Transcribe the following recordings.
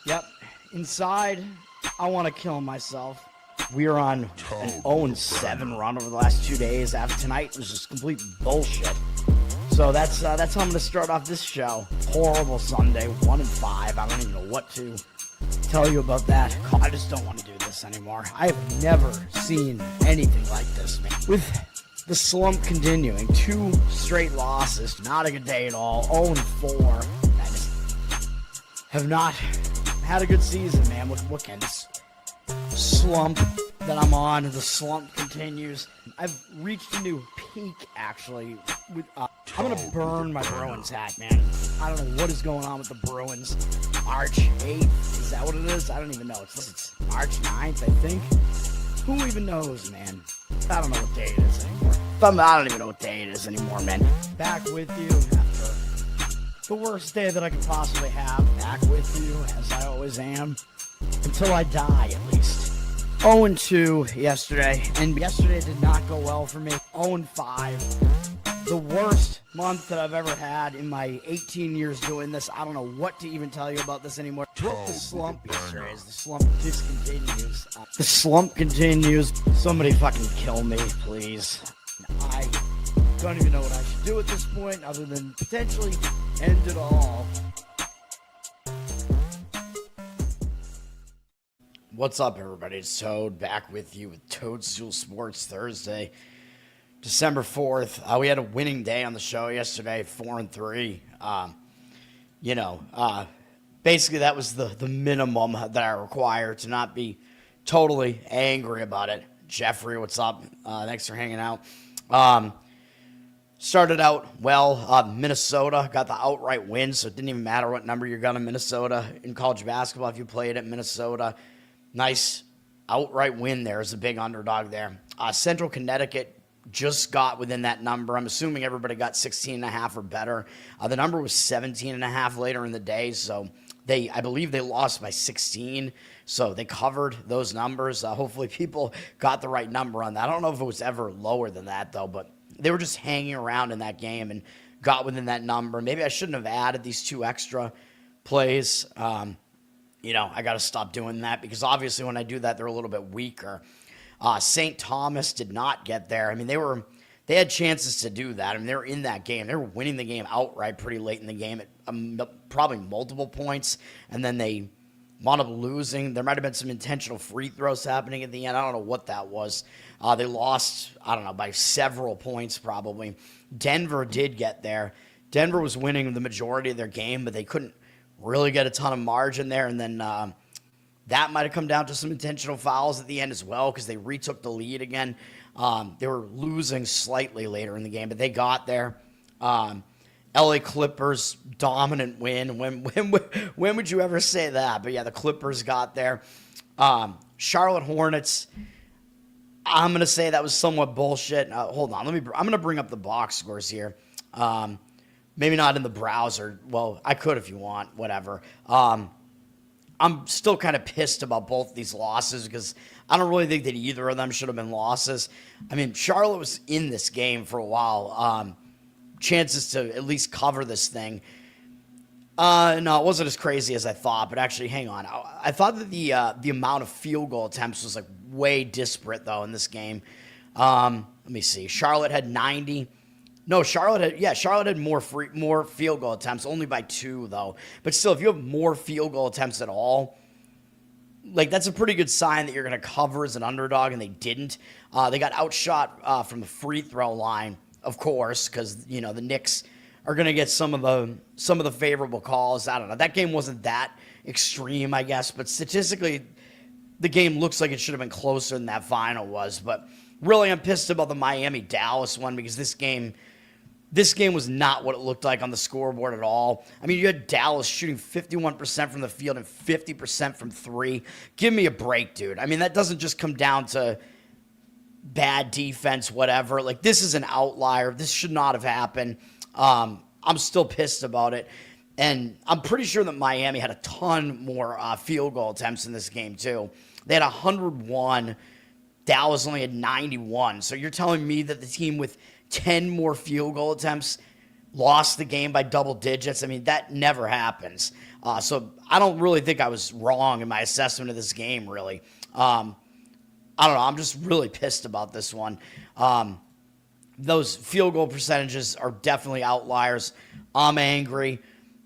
Yep. Inside, I want to kill myself. We are on an 0-7 run over the last 2 days. After tonight was just complete bullshit. So that's how I'm going to start off this show. Horrible Sunday, 1-5. I don't even know what to tell you about that. I just don't want to do this anymore. I have never seen anything like this, man. With the slump continuing, 2 straight losses, not a good day at all. 0-4. I just have not had a good season, man. What can this slump that I'm on? The slump continues. I've reached a new peak, actually. I'm gonna burn my Bruins hat, man. I don't know what is going on with the Bruins. March 8th, is that what it is? I don't even know. It's March 9th, I think. Who even knows, man? I don't know what day it is anymore. I don't even know what day it is anymore, man. Back with you after the worst day that I could possibly have. Back with you, as I always am. Until I die, at least. 0-2 yesterday, and yesterday did not go well for me. 0-5. The worst month that I've ever had in my 18 years doing this. I don't know what to even tell you about this anymore. Broke the slump yesterday as the slump just continues. The slump continues. Somebody fucking kill me, please. I don't even know what I should do at this point other than potentially end it all. What's up, everybody? It's Toad back with you with Toadstool Sports Thursday, December 4th. We had a winning day on the show yesterday, 4-3. Basically that was the minimum that I require to not be totally angry about it. Jeffrey, what's up? Thanks for hanging out. Started out well. Minnesota got the outright win, so it didn't even matter what number you got in Minnesota in college basketball if you played at Minnesota. Nice outright win there as a big underdog there. Central Connecticut just got within that number. I'm assuming everybody got 16.5 or better. The number was 17.5 later in the day, so I believe they lost by 16, so they covered those numbers. Hopefully people got the right number on that. I don't know if it was ever lower than that, though, but they were just hanging around in that game and got within that number. Maybe I shouldn't have added these 2 extra plays. I got to stop doing that because obviously when I do that, they're a little bit weaker. St. Thomas did not get there. I mean, they had chances to do that. I mean, they were in that game. They were winning the game outright pretty late in the game at probably multiple points, and then they wound up losing. There might have been some intentional free throws happening at the end. I don't know what that was. They lost, I don't know, by several points probably. Denver did get there. Denver was winning the majority of their game, but they couldn't really get a ton of margin there, and then that might have come down to some intentional fouls at the end as well because they retook the lead again. They were losing slightly later in the game, but they got there. LA Clippers, dominant win. When would you ever say that? But yeah, the Clippers got there. Charlotte Hornets, I'm going to say that was somewhat bullshit. Hold on, I'm going to bring up the box scores here. Maybe not in the browser. Well, I could if you want, whatever. I'm still kind of pissed about both these losses because I don't really think that either of them should have been losses. I mean, Charlotte was in this game for a while. Chances to at least cover this thing. No, it wasn't as crazy as I thought, but actually, hang on. I thought that the amount of field goal attempts was like way disparate, though, in this game. Let me see. Charlotte had 90. No, Charlotte had more field goal attempts, only by 2 though. But still, if you have more field goal attempts at all, like that's a pretty good sign that you're going to cover as an underdog, and they didn't. They got outshot from the free throw line, of course, because the Knicks are going to get some of the favorable calls. I don't know. That game wasn't that extreme, I guess, but statistically, the game looks like it should have been closer than that final was. But really, I'm pissed about the Miami-Dallas one because this game was not what it looked like on the scoreboard at all. I mean, you had Dallas shooting 51% from the field and 50% from 3. Give me a break, dude. I mean, that doesn't just come down to bad defense, whatever. Like, this is an outlier. This should not have happened. I'm still pissed about it. And I'm pretty sure that Miami had a ton more field goal attempts in this game, too. They had 101. Dallas only had 91. So you're telling me that the team with 10 more field goal attempts lost the game by double digits? I mean, that never happens. So I don't really think I was wrong in my assessment of this game, really. I don't know. I'm just really pissed about this one. Those field goal percentages are definitely outliers. I'm angry.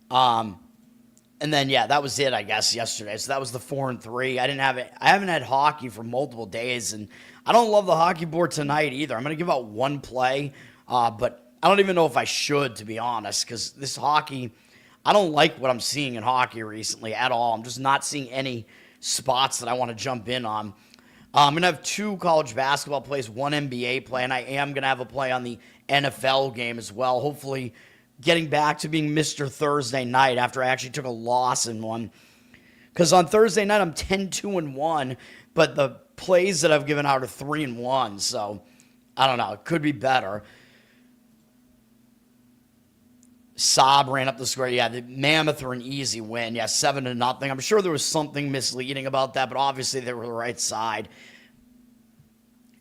And then, yeah, that was it, I guess, yesterday. So that was the 4-3. I haven't had hockey for multiple days, and I don't love the hockey board tonight either. I'm going to give out one play, but I don't even know if I should, to be honest, because this hockey, I don't like what I'm seeing in hockey recently at all. I'm just not seeing any spots that I want to jump in on. I'm going to have 2 college basketball plays, 1 NBA play, and I am going to have a play on the NFL game as well. Hopefully getting back to being Mr. Thursday night after I actually took a loss in one. Because on Thursday night, I'm 10-2-1, but the plays that I've given out are 3-1. So, I don't know. It could be better. Saab ran up the score. Yeah, the Mammoth are an easy win. Yeah, 7-0. I'm sure there was something misleading about that, but obviously they were the right side.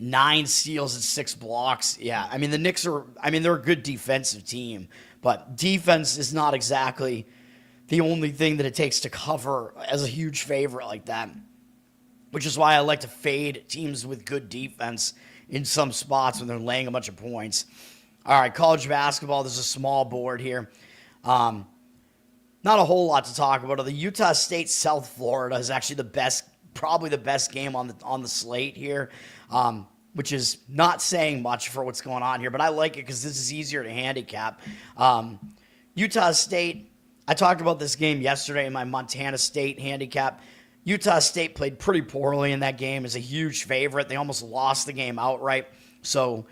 9 steals and 6 blocks. Yeah, I mean, the Knicks they're a good defensive team, but defense is not exactly the only thing that it takes to cover as a huge favorite like that, which is why I like to fade teams with good defense in some spots when they're laying a bunch of points. All right, college basketball, there's a small board here. Not a whole lot to talk about. The Utah State South Florida is actually probably the best game on the slate here, which is not saying much for what's going on here, but I like it because this is easier to handicap. Utah State, I talked about this game yesterday in my Montana State handicap. Utah State played pretty poorly in that game, is a huge favorite. They almost lost the game outright. So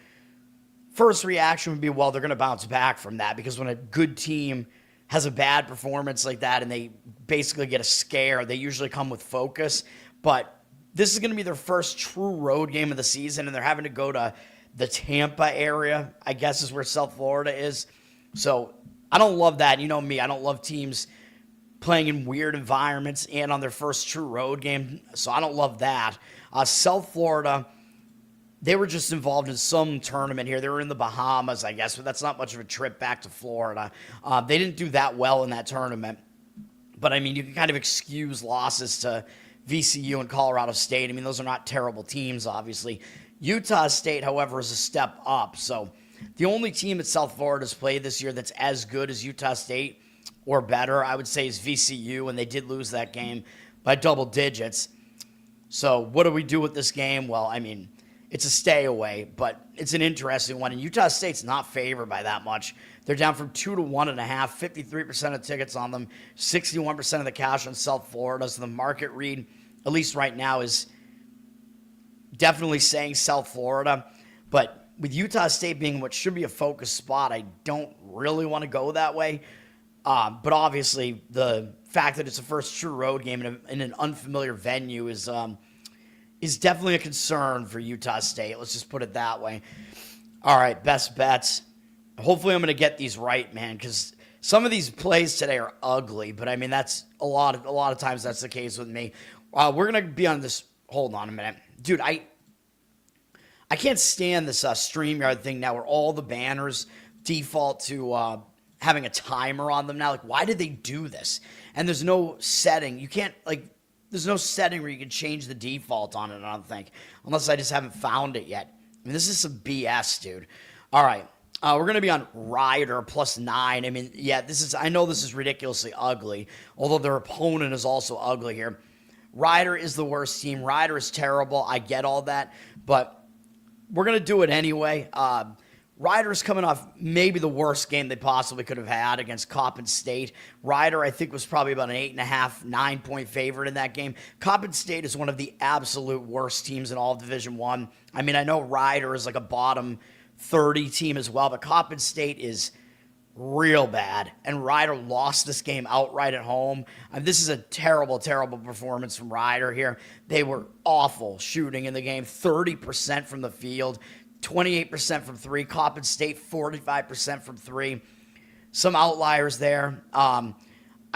first reaction would be, well, they're going to bounce back from that, because when a good team has a bad performance like that and they basically get a scare, they usually come with focus. But this is going to be their first true road game of the season, and they're having to go to the Tampa area, I guess is where South Florida is. So I don't love that. You know me, I don't love teams playing in weird environments and on their first true road game. So I don't love that. South Florida, they were just involved in some tournament here. They were in the Bahamas, I guess, but that's not much of a trip back to Florida. They didn't do that well in that tournament. But, I mean, you can kind of excuse losses to VCU and Colorado State. I mean, those are not terrible teams, obviously. Utah State, however, is a step up. So the only team that South Florida's played this year that's as good as Utah State or better, I would say, is VCU, and they did lose that game by double digits. So what do we do with this game? Well, I mean, it's a stay away, but it's an interesting one. And Utah State's not favored by that much. They're down from 2 to 1.5, 53% of tickets on them, 61% of the cash on South Florida. So the market read, at least right now, is definitely saying South Florida. But with Utah State being what should be a focus spot, I don't really want to go that way. But obviously, the fact that it's a first true road game in an unfamiliar venue is definitely a concern for Utah State. Let's just put it that way. All right, best bets. Hopefully I'm going to get these right, man, because some of these plays today are ugly. But, I mean, that's a lot of times that's the case with me. We're going to be on this. Hold on a minute. Dude, I can't stand this StreamYard thing now where all the banners default to having a timer on them now. Like, why did they do this? And there's no setting. You can't, there's no setting where you can change the default on it, I don't think. Unless I just haven't found it yet. I mean, this is some BS, dude. All right. We're going to be on Ryder +9. I mean, yeah, I know this is ridiculously ugly, although their opponent is also ugly here. Ryder is the worst team. Ryder is terrible. I get all that, but we're going to do it anyway. Ryder's coming off maybe the worst game they possibly could have had against Coppin State. Ryder, I think, was probably about an 8.5, 9-point favorite in that game. Coppin State is one of the absolute worst teams in all of Division I. I mean, I know Ryder is like a bottom 30 team as well, but Coppin State is real bad, and Ryder lost this game outright at home. This is a terrible, terrible performance from Ryder here. They were awful shooting in the game, 30% from the field, 28% from 3. Coppin State, 45% from 3. Some outliers there. I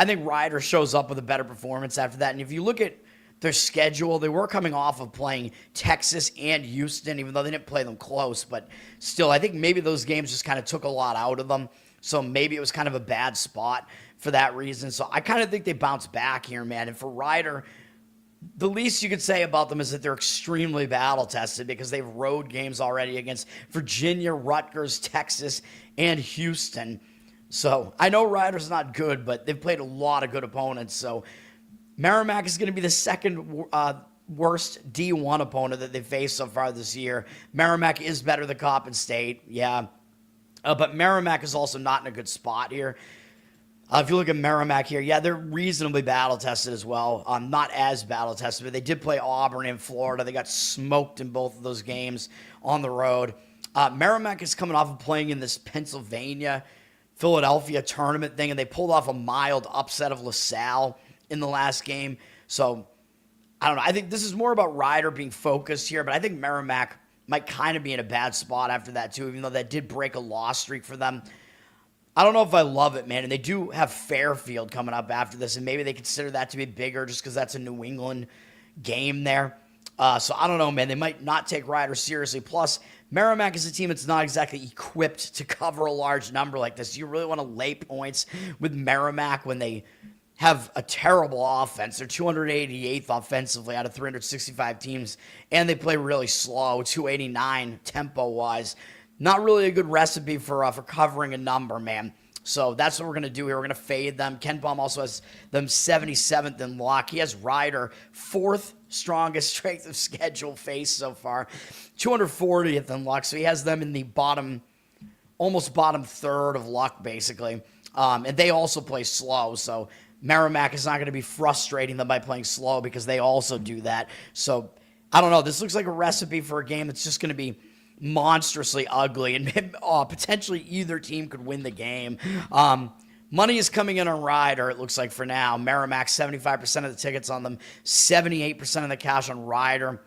think Ryder shows up with a better performance after that. And if you look at their schedule, they were coming off of playing Texas and Houston, even though they didn't play them close. But still, I think maybe those games just kind of took a lot out of them. So maybe it was kind of a bad spot for that reason. So I kind of think they bounce back here, man. And for Ryder, the least you could say about them is that they're extremely battle-tested because they've road games already against Virginia, Rutgers, Texas, and Houston. So I know Ryder's not good, but they've played a lot of good opponents. So Merrimack is going to be the second worst D1 opponent that they've faced so far this year. Merrimack is better than Coppin State, yeah. But Merrimack is also not in a good spot here. If you look at Merrimack here, yeah, they're reasonably battle-tested as well. Not as battle-tested, but they did play Auburn in Florida. They got smoked in both of those games on the road. Merrimack is coming off of playing in this Pennsylvania, Philadelphia tournament thing, and they pulled off a mild upset of LaSalle in the last game. So, I don't know. I think this is more about Ryder being focused here, but I think Merrimack might kind of be in a bad spot after that, too, even though that did break a loss streak for them. I don't know if I love it, man. And they do have Fairfield coming up after this, and maybe they consider that to be bigger just because that's a New England game there. So I don't know, man. They might not take Ryder seriously. Plus, Merrimack is a team that's not exactly equipped to cover a large number like this. You really want to lay points with Merrimack when they have a terrible offense. They're 288th offensively out of 365 teams, and they play really slow, 289 tempo-wise. Not really a good recipe for covering a number, man. So that's what we're going to do here. We're going to fade them. Ken Baum also has them 77th in luck. He has Ryder, fourth strongest strength of schedule face so far, 240th in luck. So he has them in the almost bottom third of luck, basically. And they also play slow, so Merrimack is not going to be frustrating them by playing slow because they also do that. So I don't know. This looks like a recipe for a game that's just going to be monstrously ugly, and potentially either team could win the game. Money is coming in on Ryder, it looks like, for now. Merrimack, 75% of the tickets on them, 78% of the cash on Ryder.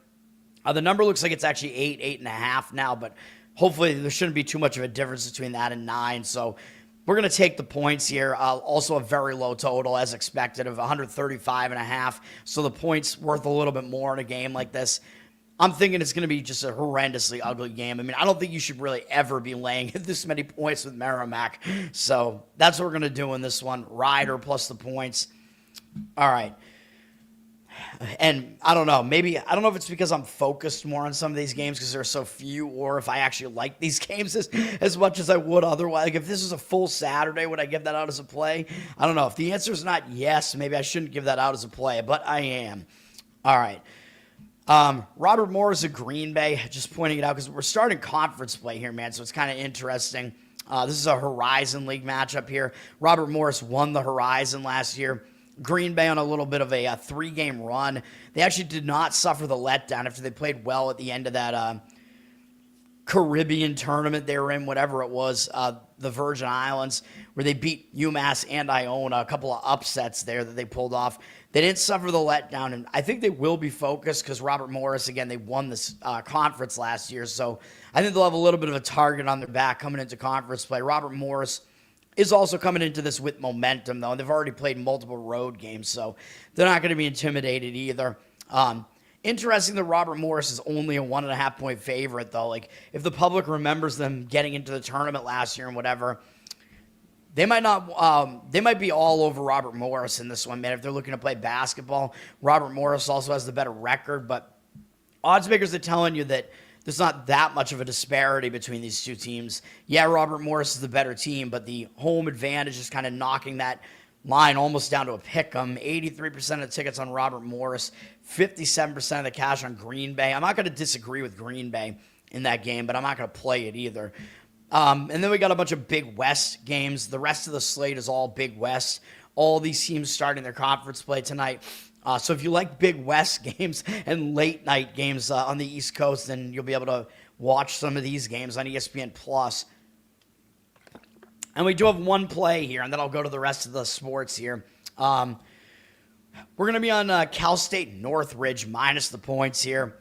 The number looks like it's actually 8.5 now, but hopefully there shouldn't be too much of a difference between that and 9. So we're going to take the points here. Also a very low total, as expected, of 135.5. So the points worth a little bit more in a game like this. I'm thinking it's going to be just a horrendously ugly game. I mean, I don't think you should really ever be laying this many points with Merrimack. So that's what we're going to do in this one. Ryder plus the points. All right. And I don't know. I don't know if it's because I'm focused more on some of these games because there are so few, or if I actually like these games as much as I would otherwise. Like, if this was a full Saturday, would I give that out as a play? I don't know. If the answer is not yes, maybe I shouldn't give that out as a play, but I am. All right. Robert Morris of Green Bay, just pointing it out because we're starting conference play here, man, so it's kind of interesting. This is a Horizon League matchup here. Robert Morris won the Horizon last year. Green Bay on a little bit of a 3-game run. They actually did not suffer the letdown after they played well at the end of that Caribbean tournament they were in, whatever it was, the Virgin Islands, where they beat UMass and Iona, a couple of upsets there that they pulled off. They didn't suffer the letdown, and I think they will be focused because Robert Morris, again, they won this conference last year, so I think they'll have a little bit of a target on their back coming into conference play. Robert Morris is also coming into this with momentum, though, and they've already played multiple road games, so they're not going to be intimidated either. Interesting that Robert Morris is only a 1.5-point favorite, though. Like, if the public remembers them getting into the tournament last year and whatever, they might not. They might be all over Robert Morris in this one, man. If they're looking to play basketball, Robert Morris also has the better record, but odds makers are telling you that there's not that much of a disparity between these two teams. Yeah, Robert Morris is the better team, but the home advantage is kind of knocking that line almost down to a pick 'em. 83% of the tickets on Robert Morris, 57% of the cash on Green Bay. I'm not going to disagree with Green Bay in that game, but I'm not going to play it either. And then we got a bunch of Big West games. The rest of the slate is all Big West. All these teams starting their conference play tonight. So if you like Big West games and late night games on the East Coast, then you'll be able to watch some of these games on ESPN+. And we do have one play here, and then I'll go to the rest of the sports here. We're going to be on Cal State Northridge minus the points here.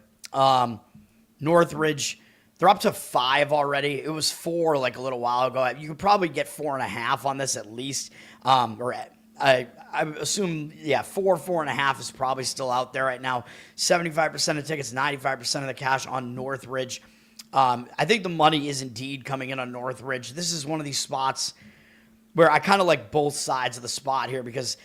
Northridge, they're up to 5 already. It was 4 like a little while ago. You could probably get 4.5 on this at least. I assume, 4.5 is probably still out there right now. 75% of tickets, 95% of the cash on Northridge. I think the money is indeed coming in on Northridge. This is one of these spots where I kind of like both sides of the spot here because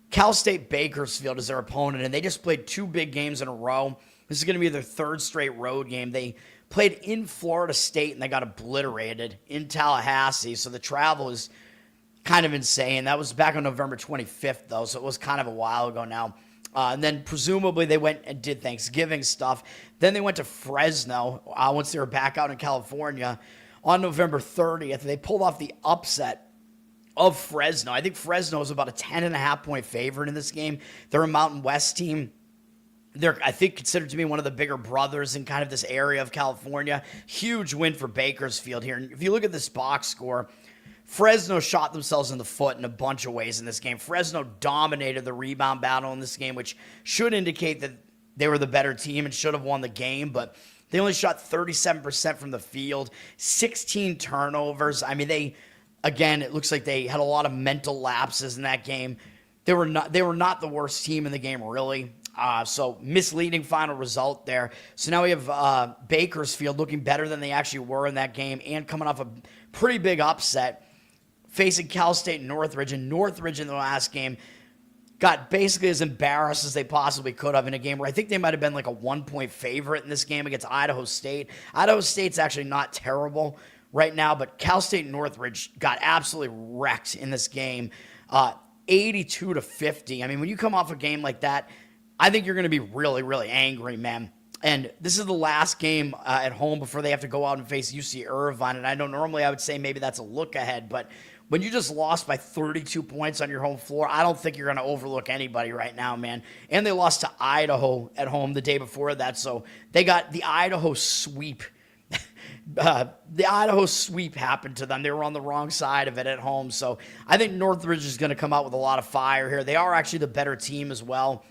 Cal State Bakersfield is their opponent, and they just played 2 big games in a row. This is going to be their 3rd straight road game. They played in Florida State, and they got obliterated in Tallahassee, so the travel is kind of insane. That was back on November 25th, though, so it was kind of a while ago now. And then presumably they went and did Thanksgiving stuff. Then they went to Fresno once they were back out in California on November 30th. They pulled off the upset of Fresno. I think Fresno is about a 10.5-point favorite in this game. They're a Mountain West team. They're, I think, considered to be one of the bigger brothers in kind of this area of California. Huge win for Bakersfield here. And if you look at this box score, Fresno shot themselves in the foot in a bunch of ways in this game. Fresno dominated the rebound battle in this game, which should indicate that they were the better team and should have won the game, but they only shot 37% from the field, 16 turnovers. I mean, again, it looks like they had a lot of mental lapses in that game. They were not the worst team in the game, really. So misleading final result there. So now we have Bakersfield looking better than they actually were in that game and coming off a pretty big upset facing Cal State and Northridge. And Northridge in the last game got basically as embarrassed as they possibly could have in a game where I think they might have been like a 1-point favorite in this game against Idaho State. Idaho State's actually not terrible right now, but Cal State and Northridge got absolutely wrecked in this game, 82-50. I mean, when you come off a game like that, I think you're going to be really, really angry, man. And this is the last game at home before they have to go out and face UC Irvine. And I know normally I would say maybe that's a look ahead, but when you just lost by 32 points on your home floor, I don't think you're going to overlook anybody right now, man. And they lost to Idaho at home the day before that, so they got the Idaho sweep. The Idaho sweep happened to them. They were on the wrong side of it at home, so I think Northridge is going to come out with a lot of fire here. They are actually the better team as well.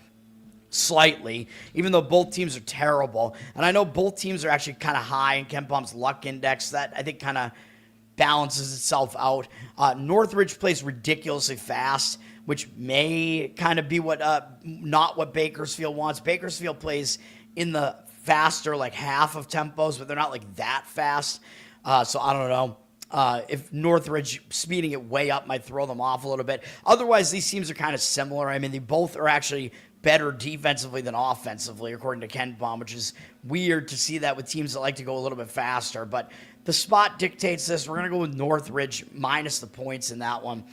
Slightly, even though both teams are terrible. And I know both teams are actually kind of high in Ken Palm's luck index. That I think kind of balances itself out. Northridge plays ridiculously fast, which may kind of be not what Bakersfield wants. Bakersfield plays in the faster, like half of tempos, but they're not like that fast. So I don't know. If Northridge speeding it way up might throw them off a little bit. Otherwise, these teams are kind of similar. I mean, they both are actually better defensively than offensively, according to Ken Palm, which is weird to see that with teams that like to go a little bit faster. But the spot dictates this. We're going to go with Northridge minus the points in that one.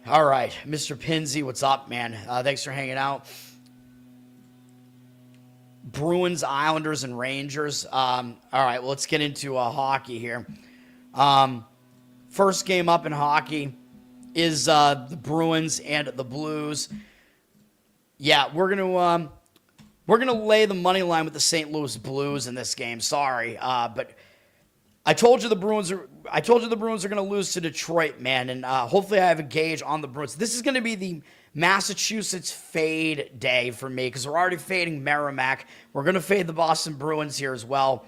All right, Mr. Pinsey, what's up, man? Thanks for hanging out. Bruins, Islanders, and Rangers. All right, well, let's get into hockey here. First game up in hockey is the Bruins and the Blues. Yeah, we're gonna lay the money line with the St. Louis Blues in this game. Sorry, but I told you the Bruins are gonna lose to Detroit, man, and hopefully I have a gauge on the Bruins. This is gonna be the Massachusetts fade day for me because we're already fading Merrimack. We're gonna fade the Boston Bruins here as well.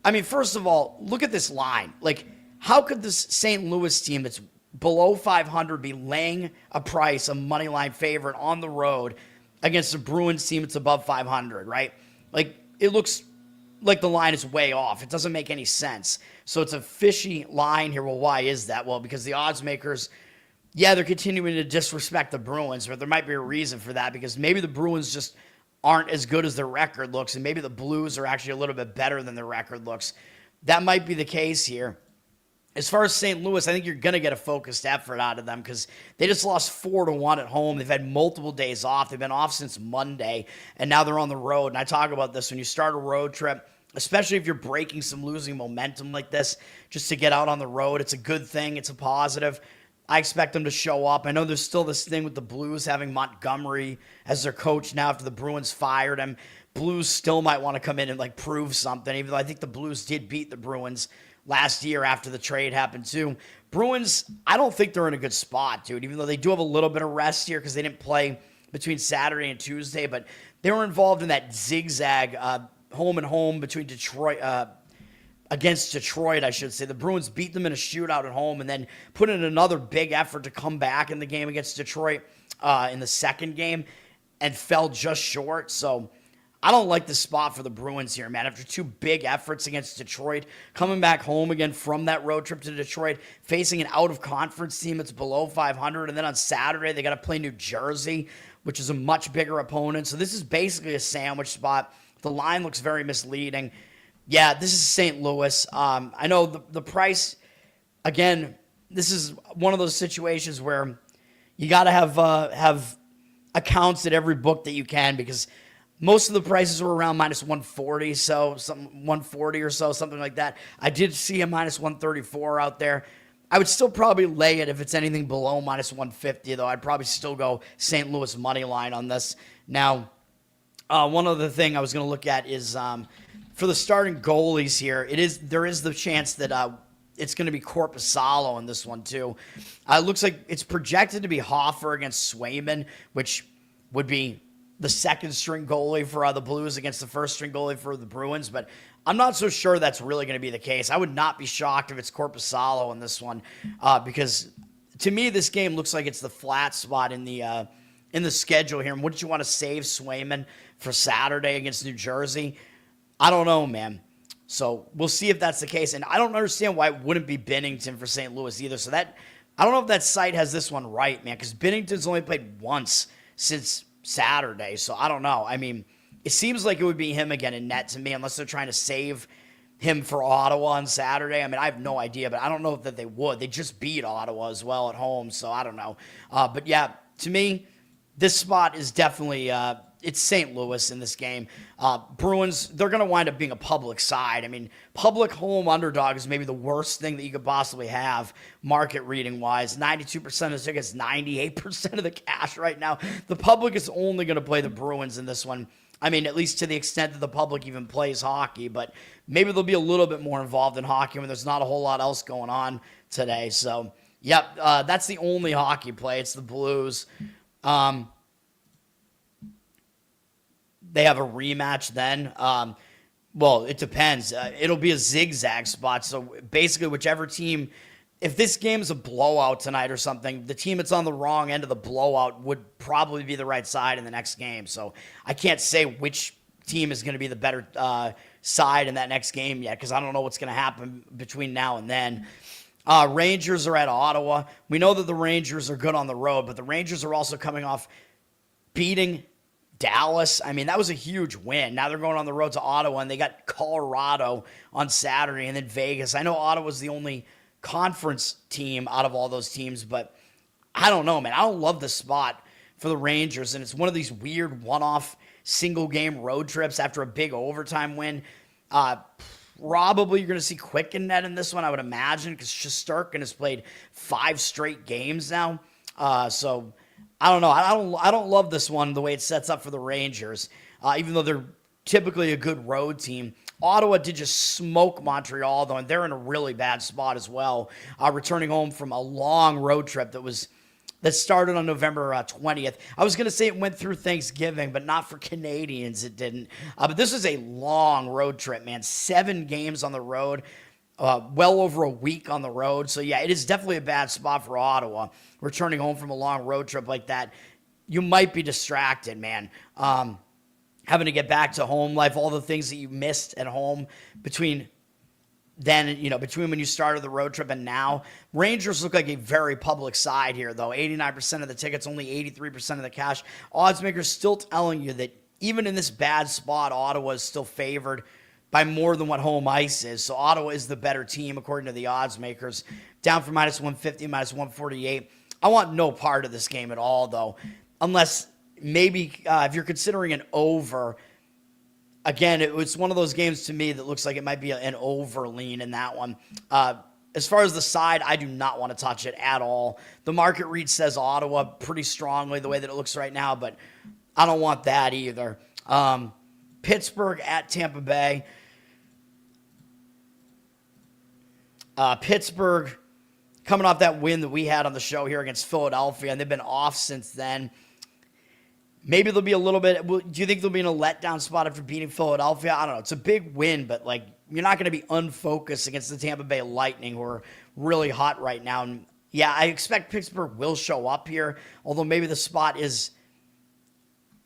I mean, first of all, look at this line. Like, how could this St. Louis team that's below 500 be laying a price, a money line favorite on the road against a Bruins team that's above 500, right? Like, it looks like the line is way off. It doesn't make any sense. So it's a fishy line here. Well, why is that? Well, because the odds makers, yeah, they're continuing to disrespect the Bruins, but there might be a reason for that because maybe the Bruins just aren't as good as their record looks, and maybe the Blues are actually a little bit better than their record looks. That might be the case here. As far as St. Louis, I think you're going to get a focused effort out of them because they just lost 4-1 at home. They've had multiple days off. They've been off since Monday, and now they're on the road. And I talk about this when you start a road trip, especially if you're breaking some losing momentum like this, just to get out on the road. It's a good thing. It's a positive. I expect them to show up. I know there's still this thing with the Blues having Montgomery as their coach now after the Bruins fired him. Blues still might want to come in and like prove something, even though I think the Blues did beat the Bruins last year after the trade happened too. Bruins, I don't think they're in a good spot, dude, even though they do have a little bit of rest here because they didn't play between Saturday and Tuesday, but they were involved in that zigzag home and home between Detroit, against Detroit, I should say. The Bruins beat them in a shootout at home and then put in another big effort to come back in the game against Detroit in the second game and fell just short. So I don't like the spot for the Bruins here, man. After 2 big efforts against Detroit, coming back home again from that road trip to Detroit, facing an out-of-conference team that's below 500, and then on Saturday they got to play New Jersey, which is a much bigger opponent. So this is basically a sandwich spot. The line looks very misleading. Yeah, this is St. Louis. I know the price, again, this is one of those situations where you got to have accounts at every book that you can, because most of the prices were around minus 140, so 140 or so, something like that. I did see a minus 134 out there. I would still probably lay it if it's anything below minus 150, though. I'd probably still go St. Louis money line on this. Now, one other thing I was going to look at is for the starting goalies here, there is the chance that it's going to be Korpisalo in this one too. It looks like it's projected to be Hofer against Swayman, which would be the second string goalie for the Blues against the first string goalie for the Bruins, but I'm not so sure that's really going to be the case. I would not be shocked if it's Korpisalo in this one, because to me this game looks like it's the flat spot in the schedule here. And wouldn't you want to save Swayman for Saturday against New Jersey? I don't know, man. So we'll see if that's the case. And I don't understand why it wouldn't be Binnington for St. Louis either. So I don't know if that site has this one right, man, because Binnington's only played once since Saturday. So I don't know. I mean, it seems like it would be him again in net to me, unless they're trying to save him for Ottawa on Saturday. I mean, I have no idea, but I don't know that they would. They just beat Ottawa as well at home, so I don't know. But yeah, to me, this spot is definitely it's St. Louis in this game. Bruins, they're going to wind up being a public side. I mean, public home underdog is maybe the worst thing that you could possibly have market reading wise. 92% of the tickets, 98% of the cash right now. The public is only going to play the Bruins in this one. I mean, at least to the extent that the public even plays hockey, but maybe they'll be a little bit more involved in hockey when there's not a whole lot else going on today. So, yep, that's the only hockey play. It's the Blues. They have a rematch then. Well, it depends. It'll be a zigzag spot. So basically, whichever team, if this game is a blowout tonight or something, the team that's on the wrong end of the blowout would probably be the right side in the next game. So I can't say which team is going to be the better side in that next game yet, because I don't know what's going to happen between now and then. Rangers are at Ottawa. We know that the Rangers are good on the road, but the Rangers are also coming off beating Dallas. I mean, that was a huge win. Now they're going on the road to Ottawa, and they got Colorado on Saturday and then Vegas. I know Ottawa's the only conference team out of all those teams, but I don't know, man. I don't love the spot for the Rangers, and it's one of these weird one-off single-game road trips after a big overtime win. Probably you're going to see Quicken net in this one, I would imagine, because Shesterkin has played 5 straight games now. So I don't know. I don't love this one the way it sets up for the Rangers, even though they're typically a good road team. Ottawa did just smoke Montreal, though, and they're in a really bad spot as well, returning home from a long road trip that started on November 20th. I was going to say it went through Thanksgiving, but not for Canadians. It didn't. But this is a long road trip, man. 7 games on the road, well over a week on the road. So, yeah, it is definitely a bad spot for Ottawa. Returning home from a long road trip like that, you might be distracted, man. Having to get back to home life, all the things that you missed at home between when you started the road trip and now. Rangers look like a very public side here, though. 89% of the tickets, only 83% of the cash. Oddsmakers still telling you that even in this bad spot, Ottawa is still favored by more than what home ice is. So Ottawa is the better team, according to the oddsmakers. Down from minus 150, minus 148. I want no part of this game at all, though, unless maybe if you're considering an over. Again, it's one of those games to me that looks like it might be an over lean in that one. As far as the side, I do not want to touch it at all. The market read says Ottawa pretty strongly the way that it looks right now, but I don't want that either. Pittsburgh at Tampa Bay. Pittsburgh coming off that win that we had on the show here against Philadelphia, and they've been off since then. Maybe there'll be a little bit. Do you think they'll be in a letdown spot after beating Philadelphia? I don't know. It's a big win, but you're not going to be unfocused against the Tampa Bay Lightning, who are really hot right now. And yeah, I expect Pittsburgh will show up here, although maybe the spot is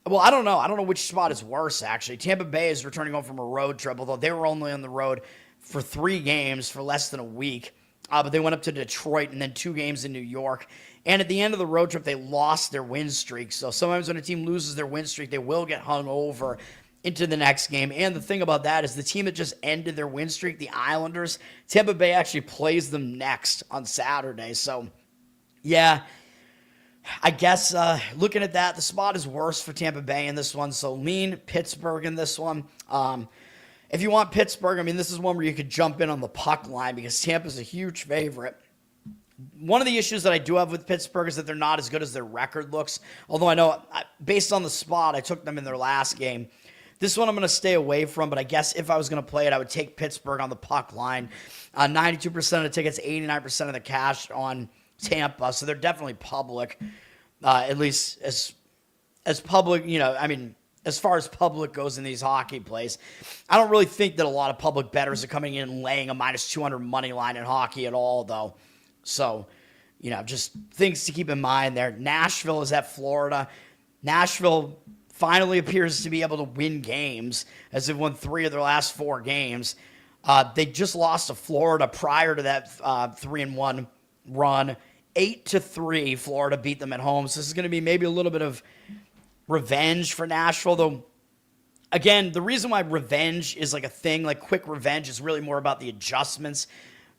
Well, I don't know. I don't know which spot is worse, actually. Tampa Bay is returning home from a road trip, although they were only on the road for 3 games for less than a week. But they went up to Detroit and then 2 games in New York. And at the end of the road trip, they lost their win streak. So sometimes when a team loses their win streak, they will get hung over into the next game. And the thing about that is the team that just ended their win streak, the Islanders, Tampa Bay actually plays them next on Saturday. So, yeah, I guess looking at that, the spot is worse for Tampa Bay in this one. So lean Pittsburgh in this one. If you want Pittsburgh, I mean, this is one where you could jump in on the puck line because Tampa's a huge favorite. One of the issues that I do have with Pittsburgh is that they're not as good as their record looks. Although I know, based on the spot, I took them in their last game. This one I'm going to stay away from, but I guess if I was going to play it, I would take Pittsburgh on the puck line. 92% of the tickets, 89% of the cash on Tampa, so they're definitely public, at least as public, I mean, as far as public goes in these hockey plays. I don't really think that a lot of public bettors are coming in and laying a -200 money line in hockey at all, though. So, just things to keep in mind there. Nashville is at Florida. Nashville finally appears to be able to win games, as they've won 3 of their last 4 games. They just lost to Florida prior to that 3-1 run. 8-3, Florida beat them at home. So this is going to be maybe a little bit of revenge for Nashville, though. Again, the reason why revenge is like a thing, like quick revenge, is really more about the adjustments.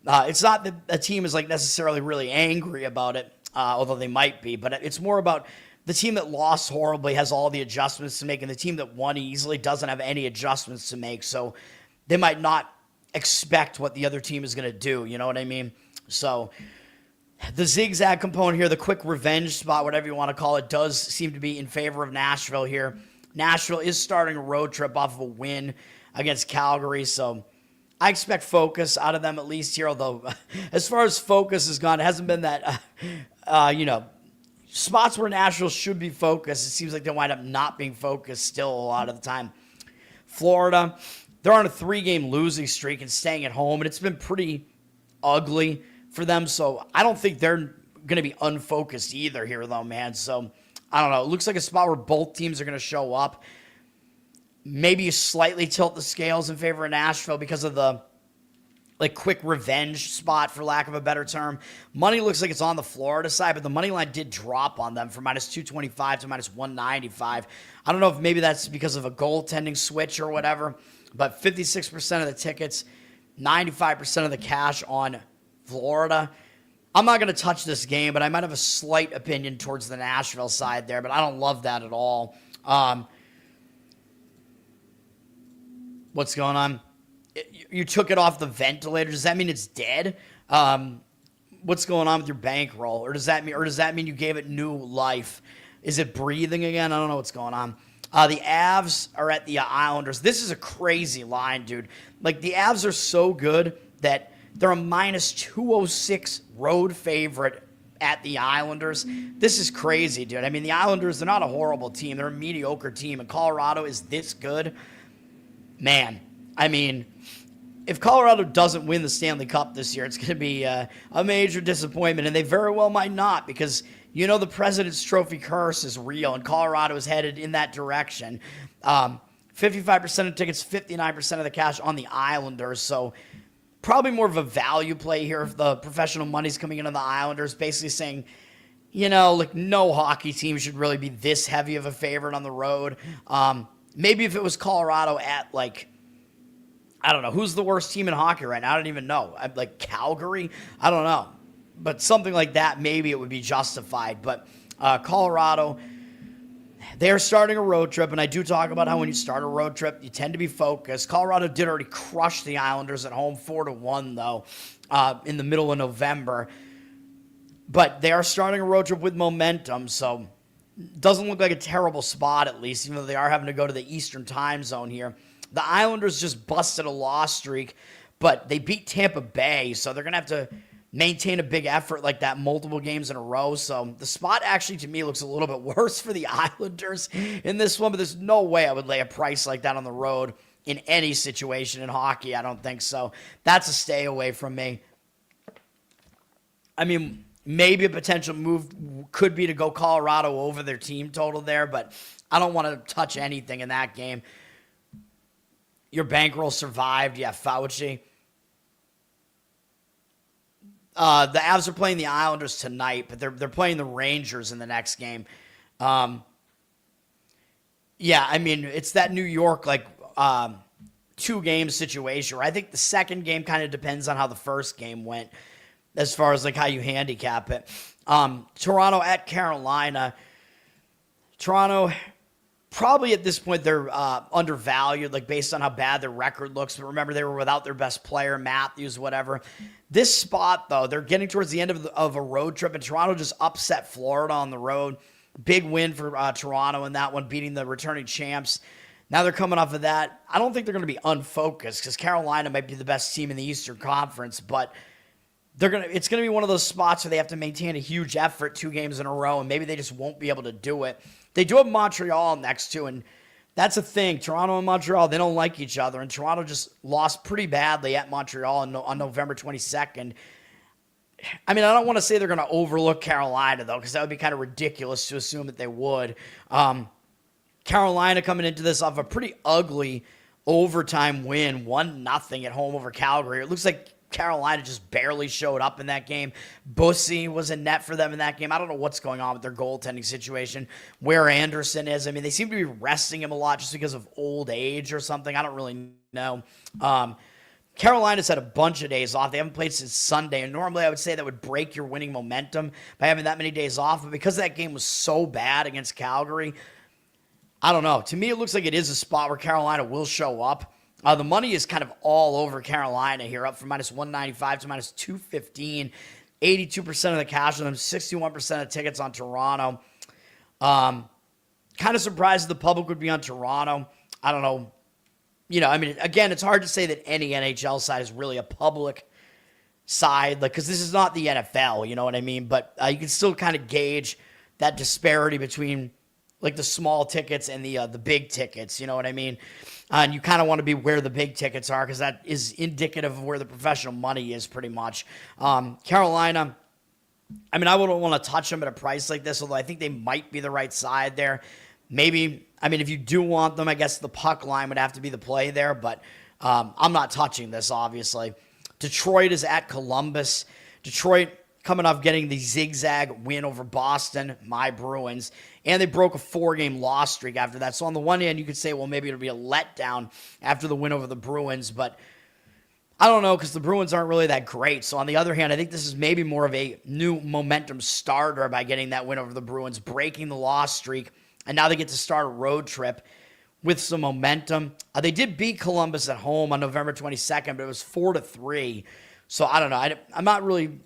It's not that a team is like necessarily really angry about it, although they might be, but it's more about the team that lost horribly has all the adjustments to make, and the team that won easily doesn't have any adjustments to make. So they might not expect what the other team is going to do. You know what I mean? So the zigzag component here, the quick revenge spot, whatever you want to call it, does seem to be in favor of Nashville here. Nashville is starting a road trip off of a win against Calgary, so I expect focus out of them at least here, although as far as focus has gone, it hasn't been that, spots where Nashville should be focused. It seems like they wind up not being focused still a lot of the time. Florida, they're on a 3-game losing streak and staying at home, and it's been pretty ugly for them, so I don't think they're going to be unfocused either here, though, man. So, I don't know. It looks like a spot where both teams are going to show up. Maybe you slightly tilt the scales in favor of Nashville because of the quick revenge spot, for lack of a better term. Money looks like it's on the Florida side, but the money line did drop on them from -225 to -195. I don't know if maybe that's because of a goaltending switch or whatever, but 56% of the tickets, 95% of the cash on Florida. I'm not going to touch this game, but I might have a slight opinion towards the Nashville side there, but I don't love that at all. What's going on? You took it off the ventilator. Does that mean it's dead? What's going on with your bankroll? Or does that mean you gave it new life? Is it breathing again? I don't know what's going on. The Avs are at the Islanders. This is a crazy line, dude. Like, the Avs are so good that they're a -206 road favorite at the Islanders. This is crazy, dude. I mean, the Islanders, they're not a horrible team. They're a mediocre team, and Colorado is this good. Man, I mean, if Colorado doesn't win the Stanley Cup this year, it's going to be a major disappointment, and they very well might not, because the President's Trophy curse is real, and Colorado is headed in that direction. 55% of tickets, 59% of the cash on the Islanders, so probably more of a value play here if the professional money's coming into the Islanders, basically saying, no hockey team should really be this heavy of a favorite on the road. Maybe if it was Colorado at, I don't know, who's the worst team in hockey right now? I don't even know. Calgary? I don't know. But something like that, maybe it would be justified. But Colorado, they're starting a road trip, and I do talk about how when you start a road trip, you tend to be focused. Colorado did already crush the Islanders at home 4-1, though, in the middle of November. But they are starting a road trip with momentum, so doesn't look like a terrible spot, at least, even though they are having to go to the Eastern time zone here. The Islanders just busted a loss streak, but they beat Tampa Bay, so they're going to have to maintain a big effort like that multiple games in a row. So the spot actually, to me, looks a little bit worse for the Islanders in this one, but there's no way I would lay a price like that on the road in any situation in hockey. I don't think so. That's a stay away from me. I mean, Maybe a potential move could be to go Colorado over their team total there, but I don't want to touch anything in that game. Your bankroll survived. Yeah, Fauci. The Avs are playing the Islanders tonight, but they're playing the Rangers in the next game. Yeah, I mean, it's that New York, 2-game situation where I think the second game kind of depends on how the first game went as far as, how you handicap it. Toronto at Carolina. Toronto, probably at this point, they're undervalued, based on how bad their record looks. But remember, they were without their best player, Matthews, whatever. This spot, though, they're getting towards the end of a road trip, and Toronto just upset Florida on the road. Big win for Toronto in that one, beating the returning champs. Now they're coming off of that. I don't think they're going to be unfocused because Carolina might be the best team in the Eastern Conference, but it's going to be one of those spots where they have to maintain a huge effort 2 games in a row, and maybe they just won't be able to do it. They do have Montreal next to, and that's a thing. Toronto and Montreal, they don't like each other, and Toronto just lost pretty badly at Montreal on November 22nd. I mean, I don't want to say they're going to overlook Carolina, though, because that would be kind of ridiculous to assume that they would. Carolina coming into this off a pretty ugly overtime win, 1-0 at home over Calgary. It looks like Carolina just barely showed up in that game. Bussy was in net for them in that game. I don't know what's going on with their goaltending situation, where Anderson is. I mean, they seem to be resting him a lot just because of old age or something. I don't really know. Carolina's had a bunch of days off. They haven't played since Sunday, and normally I would say that would break your winning momentum by having that many days off, but because that game was so bad against Calgary, I don't know. To me, it looks like it is a spot where Carolina will show up. The money is kind of all over Carolina here, up from -195 to -215. 82% of the cash on them, 61% of tickets on Toronto. Kind of surprised the public would be on Toronto. I don't know. I mean, again, it's hard to say that any NHL side is really a public side, because this is not the NFL, you know what I mean? But you can still kind of gauge that disparity between, the small tickets and the big tickets, you know what I mean? And you kind of want to be where the big tickets are, because that is indicative of where the professional money is pretty much. Carolina, I mean, I wouldn't want to touch them at a price like this, although I think they might be the right side there. Maybe, I mean, if you do want them, I guess the puck line would have to be the play there, but I'm not touching this, obviously. Detroit is at Columbus. Detroit coming off getting the Zigzag win over Boston, my Bruins, and they broke a 4-game loss streak after that. So on the one hand, you could say, well, maybe it'll be a letdown after the win over the Bruins, but I don't know, because the Bruins aren't really that great. So on the other hand, I think this is maybe more of a new momentum starter by getting that win over the Bruins, breaking the loss streak. And now they get to start a road trip with some momentum. They did beat Columbus at home on November 22nd, but it was 4-3. So I don't know. I'm not really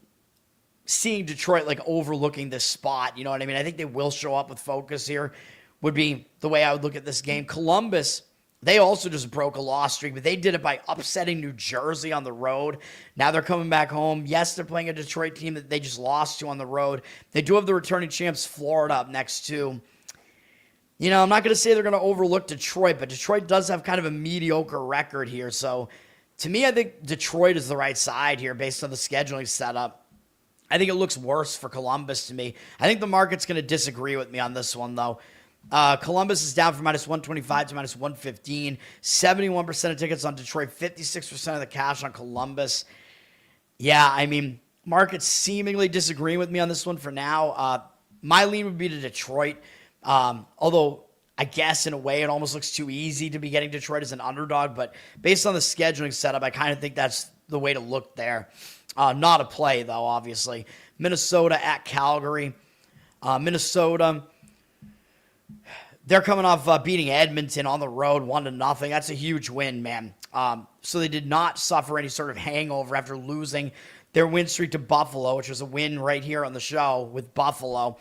seeing Detroit overlooking this spot. You know what I mean? I think they will show up with focus here, would be the way I would look at this game. Columbus, they also just broke a loss streak, but they did it by upsetting New Jersey on the road. Now they're coming back home. Yes, they're playing a Detroit team that they just lost to on the road. They do have the returning champs Florida up next too. I'm not going to say they're going to overlook Detroit, but Detroit does have kind of a mediocre record here. So, to me, I think Detroit is the right side here based on the scheduling setup. I think it looks worse for Columbus to me. I think the market's going to disagree with me on this one, though. Columbus is down from -125 to -115. 71% of tickets on Detroit, 56% of the cash on Columbus. Yeah, I mean, market's seemingly disagreeing with me on this one for now. My lean would be to Detroit. Although I guess in a way it almost looks too easy to be getting Detroit as an underdog, but based on the scheduling setup, I kind of think that's the way to look there. Not a play though, obviously. Minnesota at Calgary. Minnesota, they're coming off beating Edmonton on the road 1-0. That's a huge win, man. So they did not suffer any sort of hangover after losing their win streak to Buffalo, which was a win right here on the show with Buffalo.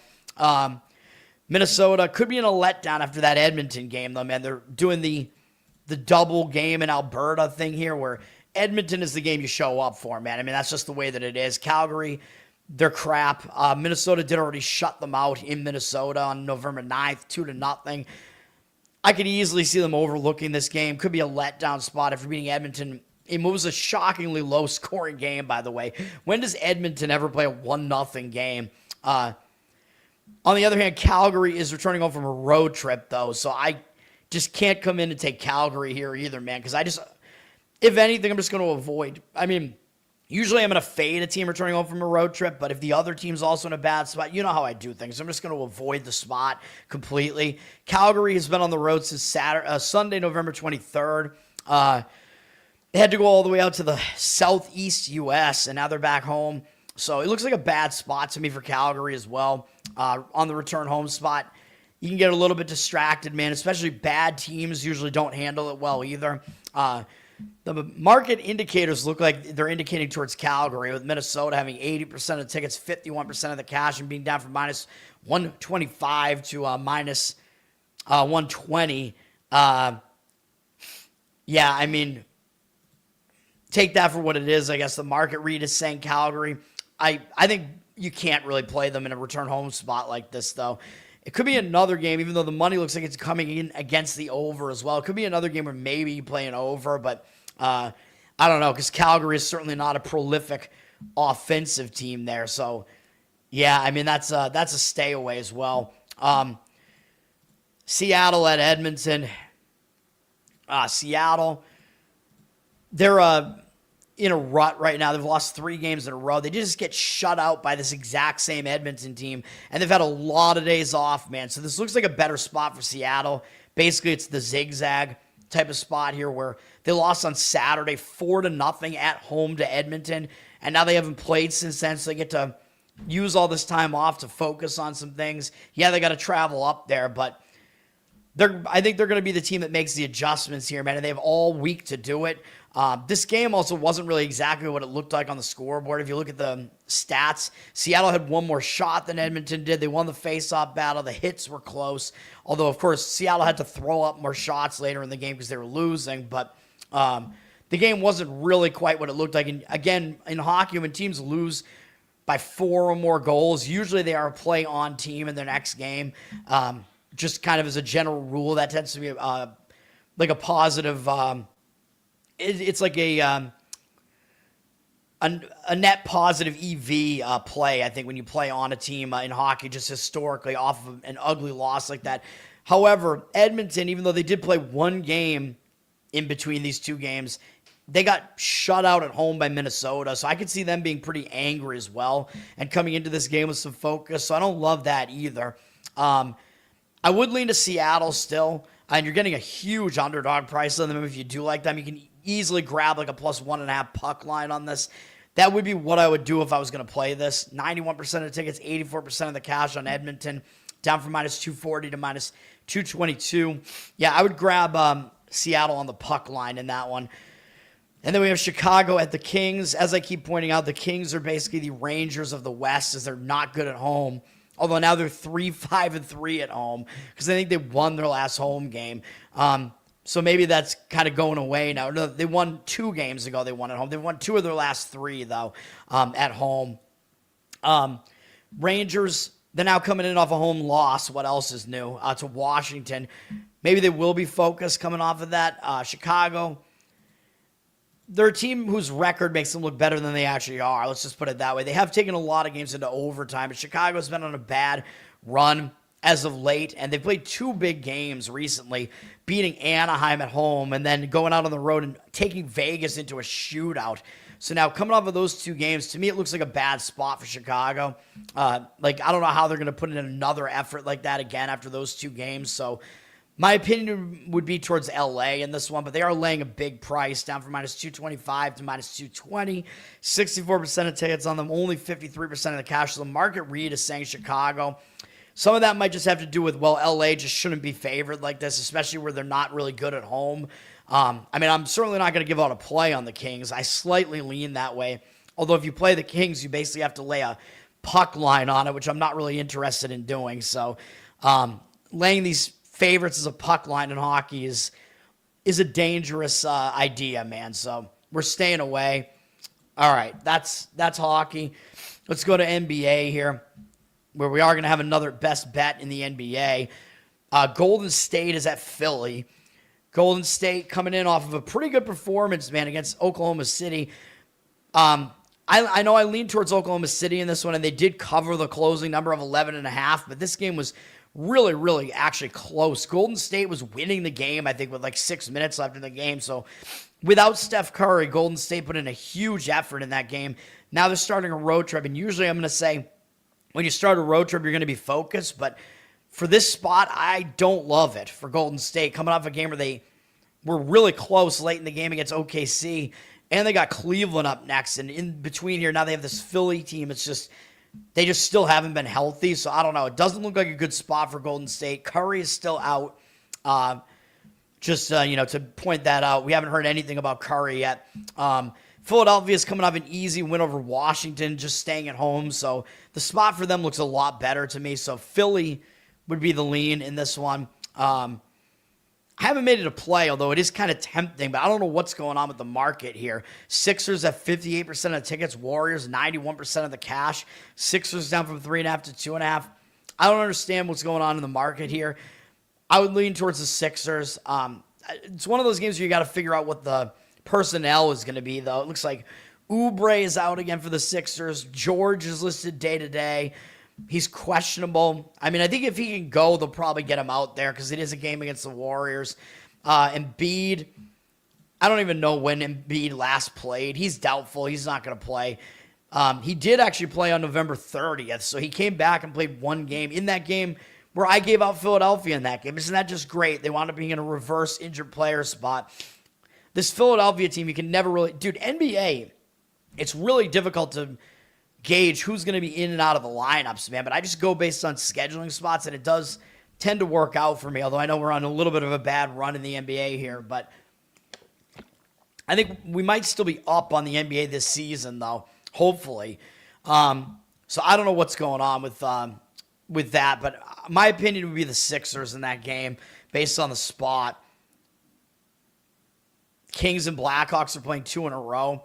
Minnesota could be in a letdown after that Edmonton game, though, man. They're doing the double game in Alberta thing here where Edmonton is the game you show up for, man. I mean, that's just the way that it is. Calgary, they're crap. Minnesota did already shut them out in Minnesota on November 9th, 2-0. I could easily see them overlooking this game. Could be a letdown spot after beating Edmonton It was a shockingly low-scoring game, by the way. When does Edmonton ever play a 1-0 game? On the other hand, Calgary is returning home from a road trip, though, so I just can't come in and take Calgary here either, man, because if anything, I'm just going to avoid. I mean, usually I'm going to fade a team returning home from a road trip, but if the other team's also in a bad spot, you know how I do things. I'm just going to avoid the spot completely. Calgary has been on the road since Sunday, November 23rd. They had to go all the way out to the southeast U.S., and now they're back home. So it looks like a bad spot to me for Calgary as well. On the return home spot, you can get a little bit distracted, man, especially bad teams usually don't handle it well either. The market indicators look like they're indicating towards Calgary, with Minnesota having 80% of the tickets, 51% of the cash, and being down from minus 125 to minus 120. Yeah, I mean, take that for what it is. I guess the market read is saying Calgary. I think you can't really play them in a return home spot like this, though. It could be another game, even though the money looks like it's coming in against the over as well. It could be another game where maybe you play an over, but I don't know, because Calgary is certainly not a prolific offensive team there. So, yeah, I mean, that's a stay away as well. Seattle at Edmonton. Seattle, they're in a rut right now. They've lost 3 games in a row. They just get shut out by this exact same Edmonton team, and they've had a lot of days off, man. So this looks like a better spot for Seattle. Basically, it's the Zigzag type of spot here where they lost on Saturday 4-0 at home to Edmonton, and now they haven't played since then, so they get to use all this time off to focus on some things. Yeah, they got to travel up there, but I think they're going to be the team that makes the adjustments here, man, and they have all week to do it. This game also wasn't really exactly what it looked like on the scoreboard. If you look at the stats, Seattle had one more shot than Edmonton did. They won the face-off battle. The hits were close, although, of course, Seattle had to throw up more shots later in the game because they were losing, but the game wasn't really quite what it looked like. And again, in hockey, when teams lose by 4 or more goals, usually they are a play on team in their next game. Just kind of as a general rule, that tends to be like a positive. It's like a net positive EV play, I think, when you play on a team in hockey, just historically off of an ugly loss like that. However, Edmonton, even though they did play 1 game in between these 2 games, they got shut out at home by Minnesota, so I could see them being pretty angry as well and coming into this game with some focus, so I don't love that either. I would lean to Seattle still, and you're getting a huge underdog price on them. If you do like them, you can easily grab like a plus 1.5 puck line on this. That would be what I would do if I was going to play this. 91% of the tickets, 84% of the cash on Edmonton, down from minus 240 to minus 222. Yeah, I would grab Seattle on the puck line in that one. And then we have Chicago at the Kings. As I keep pointing out, the Kings are basically the Rangers of the West, as they're not good at home. Although now they're 3-5-3 at home because I think they won their last home game. So maybe that's kind of going away now. No, they won 2 games ago. They won at home. They won 2 of their last 3, though, at home. Rangers, they're now coming in off a home loss. What else is new? To Washington. Maybe they will be focused coming off of that. Chicago, they're a team whose record makes them look better than they actually are. Let's just put it that way. They have taken a lot of games into overtime, but Chicago's been on a bad run as of late, and they've played 2 big games recently, beating Anaheim at home and then going out on the road and taking Vegas into a shootout. So now coming off of those 2 games, to me it looks like a bad spot for Chicago. I don't know how they're going to put in another effort like that again after those 2 games. So my opinion would be towards LA in this one, but they are laying a big price, down from minus 225 to minus 220. 64% of tickets on them, only 53% of the cash. So the market read is saying Chicago. Some of that might just have to do with, well, LA just shouldn't be favored like this, especially where they're not really good at home. I'm certainly not going to give out a play on the Kings. I slightly lean that way. Although if you play the Kings, you basically have to lay a puck line on it, which I'm not really interested in doing. So laying these favorites as a puck line in hockey is a dangerous idea, man. So we're staying away. All right, that's hockey. Let's go to NBA here, where we are going to have another best bet in the NBA. Golden State is at Philly. Golden State coming in off of a pretty good performance, man, against Oklahoma City. I know I leaned towards Oklahoma City in this one, and they did cover the closing number of 11.5, but this game was really, really actually close. Golden State was winning the game, I think, with like 6 minutes left in the game. So without Steph Curry, Golden State put in a huge effort in that game. Now they're starting a road trip, and usually I'm going to say when you start a road trip, you're going to be focused, but for this spot, I don't love it for Golden State, coming off a game where they were really close late in the game against OKC, and they got Cleveland up next, and in between here, now they have this Philly team. It's just, they just still haven't been healthy, so I don't know. It doesn't look like a good spot for Golden State. Curry is still out. To point that out, we haven't heard anything about Curry yet. Philadelphia is coming off an easy win over Washington, just staying at home, so the spot for them looks a lot better to me, so Philly would be the lean in this one. I haven't made it a play, although it is kind of tempting, but I don't know what's going on with the market here. Sixers at 58% of the tickets, Warriors 91% of the cash. Sixers down from 3.5 to 2.5. I don't understand what's going on in the market here. I would lean towards the Sixers. It's one of those games where you got to figure out what the personnel is going to be, though. It looks like Oubre is out again for the Sixers. George is listed day-to-day. He's questionable. I mean, I think if he can go, they'll probably get him out there because it is a game against the Warriors. Embiid, I don't even know when Embiid last played. He's doubtful. He's not going to play. He did actually play on November 30th, so he came back and played one game. In that game where I gave out Philadelphia in that game. Isn't that just great? They wound up being in a reverse injured player spot. This Philadelphia team, you can never really... Dude, NBA, it's really difficult to gauge who's going to be in and out of the lineups, man. But I just go based on scheduling spots, and it does tend to work out for me, although I know we're on a little bit of a bad run in the NBA here. But I think we might still be up on the NBA this season, though, hopefully. So I don't know what's going on with that, but my opinion would be the Sixers in that game based on the spot. Kings and Blackhawks are playing 2 in a row.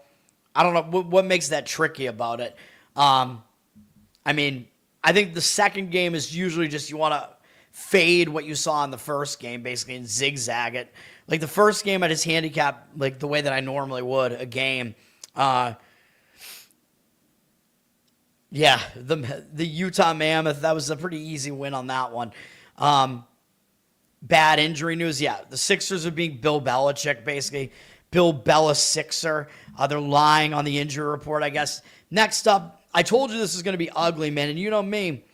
I don't know what makes that tricky about it. I mean, I think the second game is usually just you want to fade what you saw in the first game, basically, and zigzag it. Like the first game, I just handicapped like the way that I normally would a game. Yeah, the Utah Mammoth, that was a pretty easy win on that one. Bad injury news, yeah. The Sixers are being Bill Belichick, basically. Bill Bella Sixer. They're lying on the injury report, I guess. Next up, I told you this is going to be ugly, man. And you know me,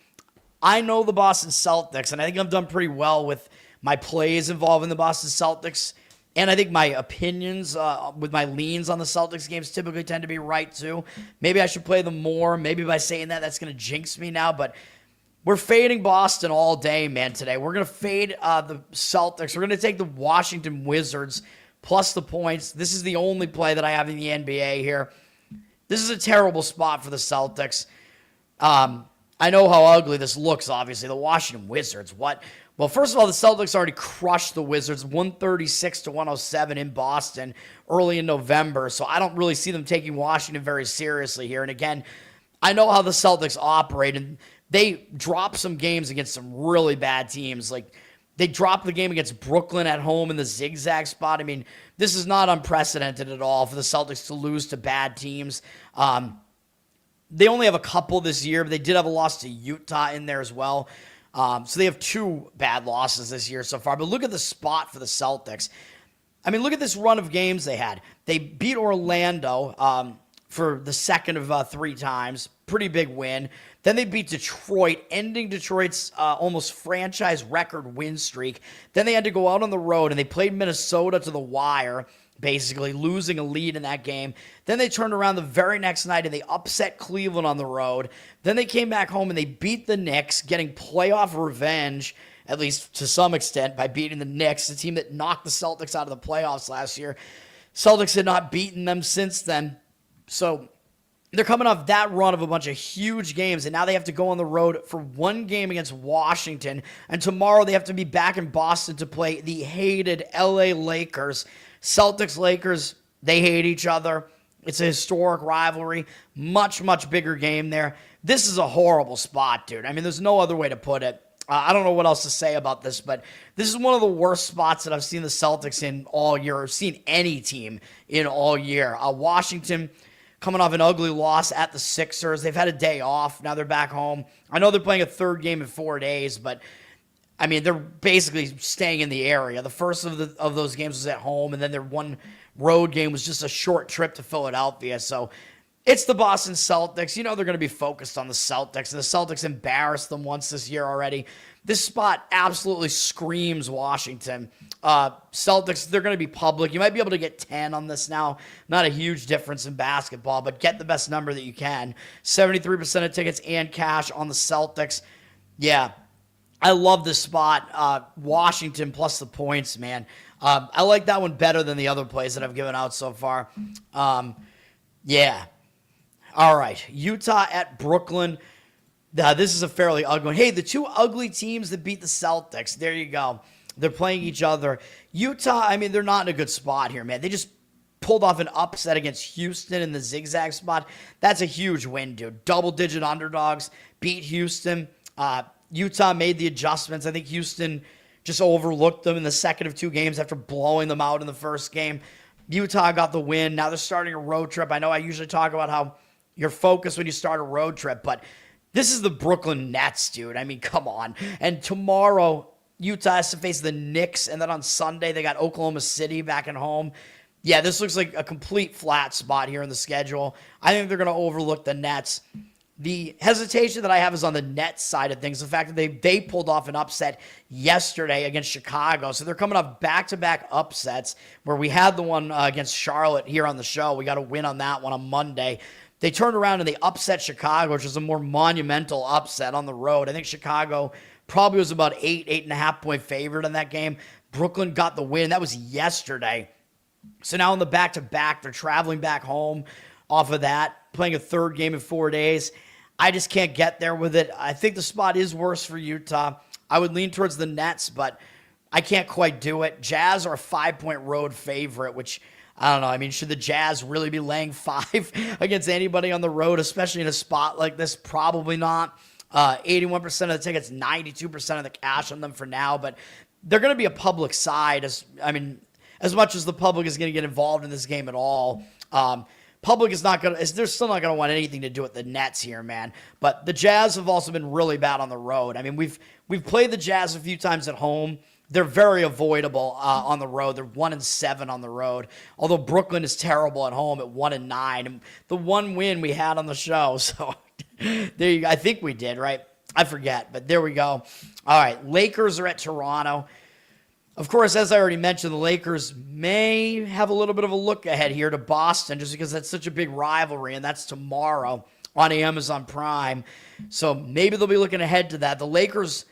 I know the Boston Celtics, and I think I've done pretty well with my plays involving the Boston Celtics. And I think my opinions with my leans on the Celtics games typically tend to be right, too. Maybe I should play them more. Maybe by saying that, that's going to jinx me now. But we're fading Boston all day, man, today. We're going to fade the Celtics. We're going to take the Washington Wizards plus the points. This is the only play that I have in the NBA here. This is a terrible spot for the Celtics. I know how ugly this looks, obviously. The Washington Wizards, what? Well, first of all, the Celtics already crushed the Wizards 136-107 in Boston early in November, so I don't really see them taking Washington very seriously here. And again, I know how the Celtics operate, and they drop some games against some really bad teams. Like, they dropped the game against Brooklyn at home in the zigzag spot. I mean, this is not unprecedented at all for the Celtics to lose to bad teams. They only have a couple this year, but they did have a loss to Utah in there as well. So they have 2 bad losses this year so far. But look at the spot for the Celtics. I mean, look at this run of games they had. They beat Orlando for the second of 3 times. Pretty big win. Then they beat Detroit, ending Detroit's almost franchise record win streak. Then they had to go out on the road, and they played Minnesota to the wire, basically losing a lead in that game. Then they turned around the very next night, and they upset Cleveland on the road. Then they came back home, and they beat the Knicks, getting playoff revenge, at least to some extent, by beating the Knicks, the team that knocked the Celtics out of the playoffs last year. Celtics had not beaten them since then. So they're coming off that run of a bunch of huge games, and now they have to go on the road for 1 game against Washington, and tomorrow they have to be back in Boston to play the hated LA Lakers. Celtics, Lakers, they hate each other. It's a historic rivalry. Much, much bigger game there. This is a horrible spot, dude. I mean, there's no other way to put it. I don't know what else to say about this, but this is one of the worst spots that I've seen the Celtics in all year, or seen any team in all year. Washington coming off an ugly loss at the Sixers. They've had a day off. Now they're back home. I know they're playing a third game in 4 days, but I mean, they're basically staying in the area. The first of those games was at home, and then their one road game was just a short trip to Philadelphia. So it's the Boston Celtics. You know they're going to be focused on the Celtics, and the Celtics embarrassed them once this year already. This spot absolutely screams Washington. Celtics, they're going to be public. You might be able to get 10 on this now. Not a huge difference in basketball, but get the best number that you can. 73% of tickets and cash on the Celtics. Yeah, I love this spot. Washington plus the points, man. I like that one better than the other plays that I've given out so far. Yeah. All right. Utah at Brooklyn. This is a fairly ugly one. Hey, the two ugly teams that beat the Celtics. There you go. They're playing each other. Utah, I mean, they're not in a good spot here, man. They just pulled off an upset against Houston in the Zigzag spot. That's a huge win, dude. Double-digit underdogs. Beat Houston. Utah made the adjustments. I think Houston just overlooked them in the second of 2 games after blowing them out in the first game. Utah got the win. Now they're starting a road trip. I know I usually talk about how you're focused when you start a road trip, but this is the Brooklyn Nets, dude. I mean, come on. And tomorrow, Utah has to face the Knicks, and then on Sunday, they got Oklahoma City back at home. Yeah, this looks like a complete flat spot here in the schedule. I think they're going to overlook the Nets. The hesitation that I have is on the Nets side of things. The fact that they pulled off an upset yesterday against Chicago. So they're coming off back-to-back upsets where we had the one against Charlotte here on the show. We got a win on that one on Monday. They turned around and they upset Chicago, which was a more monumental upset on the road. I think Chicago probably was about 8.5 point favorite in that game. Brooklyn got the win. That was yesterday. So now in the back-to-back, they're traveling back home off of that, playing a third game in 4 days. I just can't get there with it. I think the spot is worse for Utah. I would lean towards the Nets, but I can't quite do it. Jazz are a 5-point road favorite, which I don't know. I mean, should the Jazz really be laying 5 against anybody on the road, especially in a spot like this? Probably not. 81% of the tickets, 92% of the cash on them for now, but they're going to be a public side. As much as the public is going to get involved in this game at all. Public is not going to, they're still not going to want anything to do with the Nets here, man. But the Jazz have also been really bad on the road. I mean, we've played the Jazz a few times at home. They're very avoidable on the road. They're 1-7 on the road. Although Brooklyn is terrible at home at 1-9. And the one win we had on the show. So there you go. I think we did, right? I forget, but there we go. All right, Lakers are at Toronto. Of course, as I already mentioned, the Lakers may have a little bit of a look ahead here to Boston just because that's such a big rivalry, and that's tomorrow on Amazon Prime. So maybe they'll be looking ahead to that. The Lakers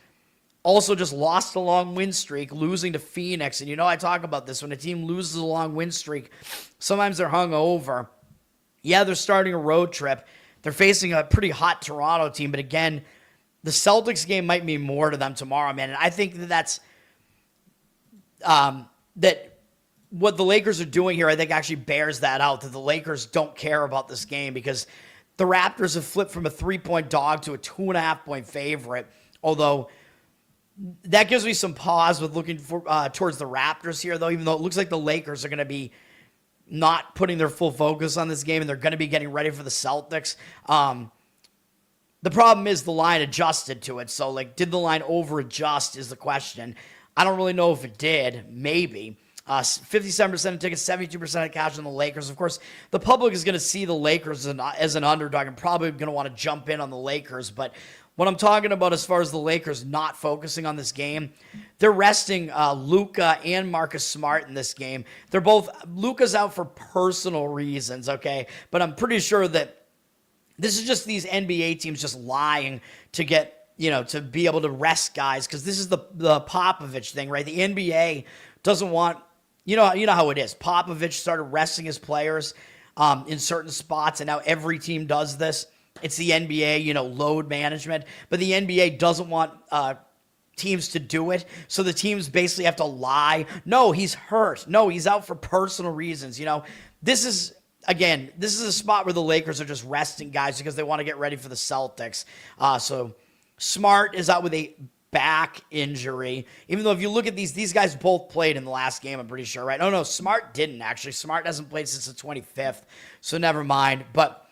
also just lost a long win streak, losing to Phoenix. And you know I talk about this. When a team loses a long win streak, sometimes they're hung over. Yeah, they're starting a road trip. They're facing a pretty hot Toronto team. But again, the Celtics game might mean more to them tomorrow, man. And I think that's that what the Lakers are doing here, I think actually bears that out, that the Lakers don't care about this game because the Raptors have flipped from a 3-point dog to a 2.5-point favorite. Although that gives me some pause with looking for towards the Raptors here, though, even though it looks like the Lakers are going to be not putting their full focus on this game and they're going to be getting ready for the Celtics. The problem is the line adjusted to it. So, did the line over-adjust is the question. I don't really know if it did. Maybe. 57% of tickets, 72% of cash on the Lakers. Of course, the public is going to see the Lakers as an underdog and probably going to want to jump in on the Lakers. But what I'm talking about as far as the Lakers not focusing on this game, they're resting Luka and Marcus Smart in this game. They're both, Luka's out for personal reasons, okay? But I'm pretty sure that this is just these NBA teams just lying to get, to be able to rest guys, because this is the Popovich thing, right? The NBA doesn't want, you know how it is. Popovich started resting his players in certain spots, and now every team does this. It's the NBA, load management, but the NBA doesn't want teams to do it, so the teams basically have to lie. No, he's hurt. No, he's out for personal reasons. This is a spot where the Lakers are just resting guys because they want to get ready for the Celtics. So Smart is out with a back injury. Even though if you look at these guys both played in the last game, I'm pretty sure, right? Oh, no, Smart didn't, actually. Smart hasn't played since the 25th, so never mind. But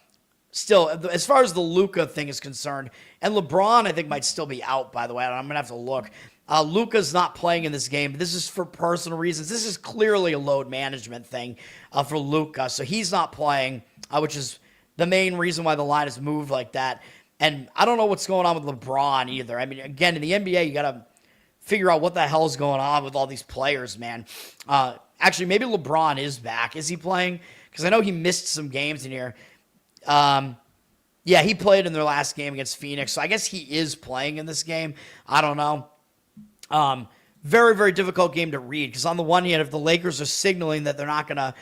still, as far as the Luka thing is concerned, and LeBron, I think, might still be out, by the way. I'm going to have to look. Luka's not playing in this game. This is for personal reasons. This is clearly a load management thing for Luka. So he's not playing, which is the main reason why the line has moved like that. And I don't know what's going on with LeBron either. I mean, again, in the NBA, you got to figure out what the hell is going on with all these players, man. Actually, maybe LeBron is back. Is he playing? Because I know he missed some games in here. Yeah, he played in their last game against Phoenix, so I guess he is playing in this game. I don't know. Very, very difficult game to read, because on the one hand, if the Lakers are signaling that they're not going to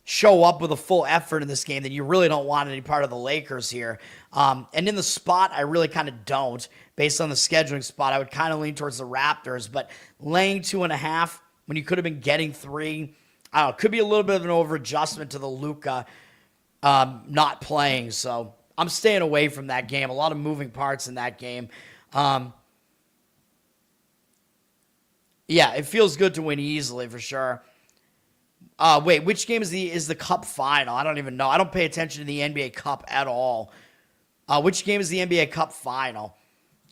show up with a full effort in this game, then you really don't want any part of the Lakers here. And in the spot, I really kind of don't. Based on the scheduling spot, I would kind of lean towards the Raptors, but laying 2.5 when you could have been getting 3, I don't know, could be a little bit of an over-adjustment to the Luka not playing, so I'm staying away from that game. A lot of moving parts in that game. Yeah, it feels good to win easily for sure. Wait, which game is the Cup final? I don't even know. I don't pay attention to the NBA Cup at all. Which game is the NBA Cup final?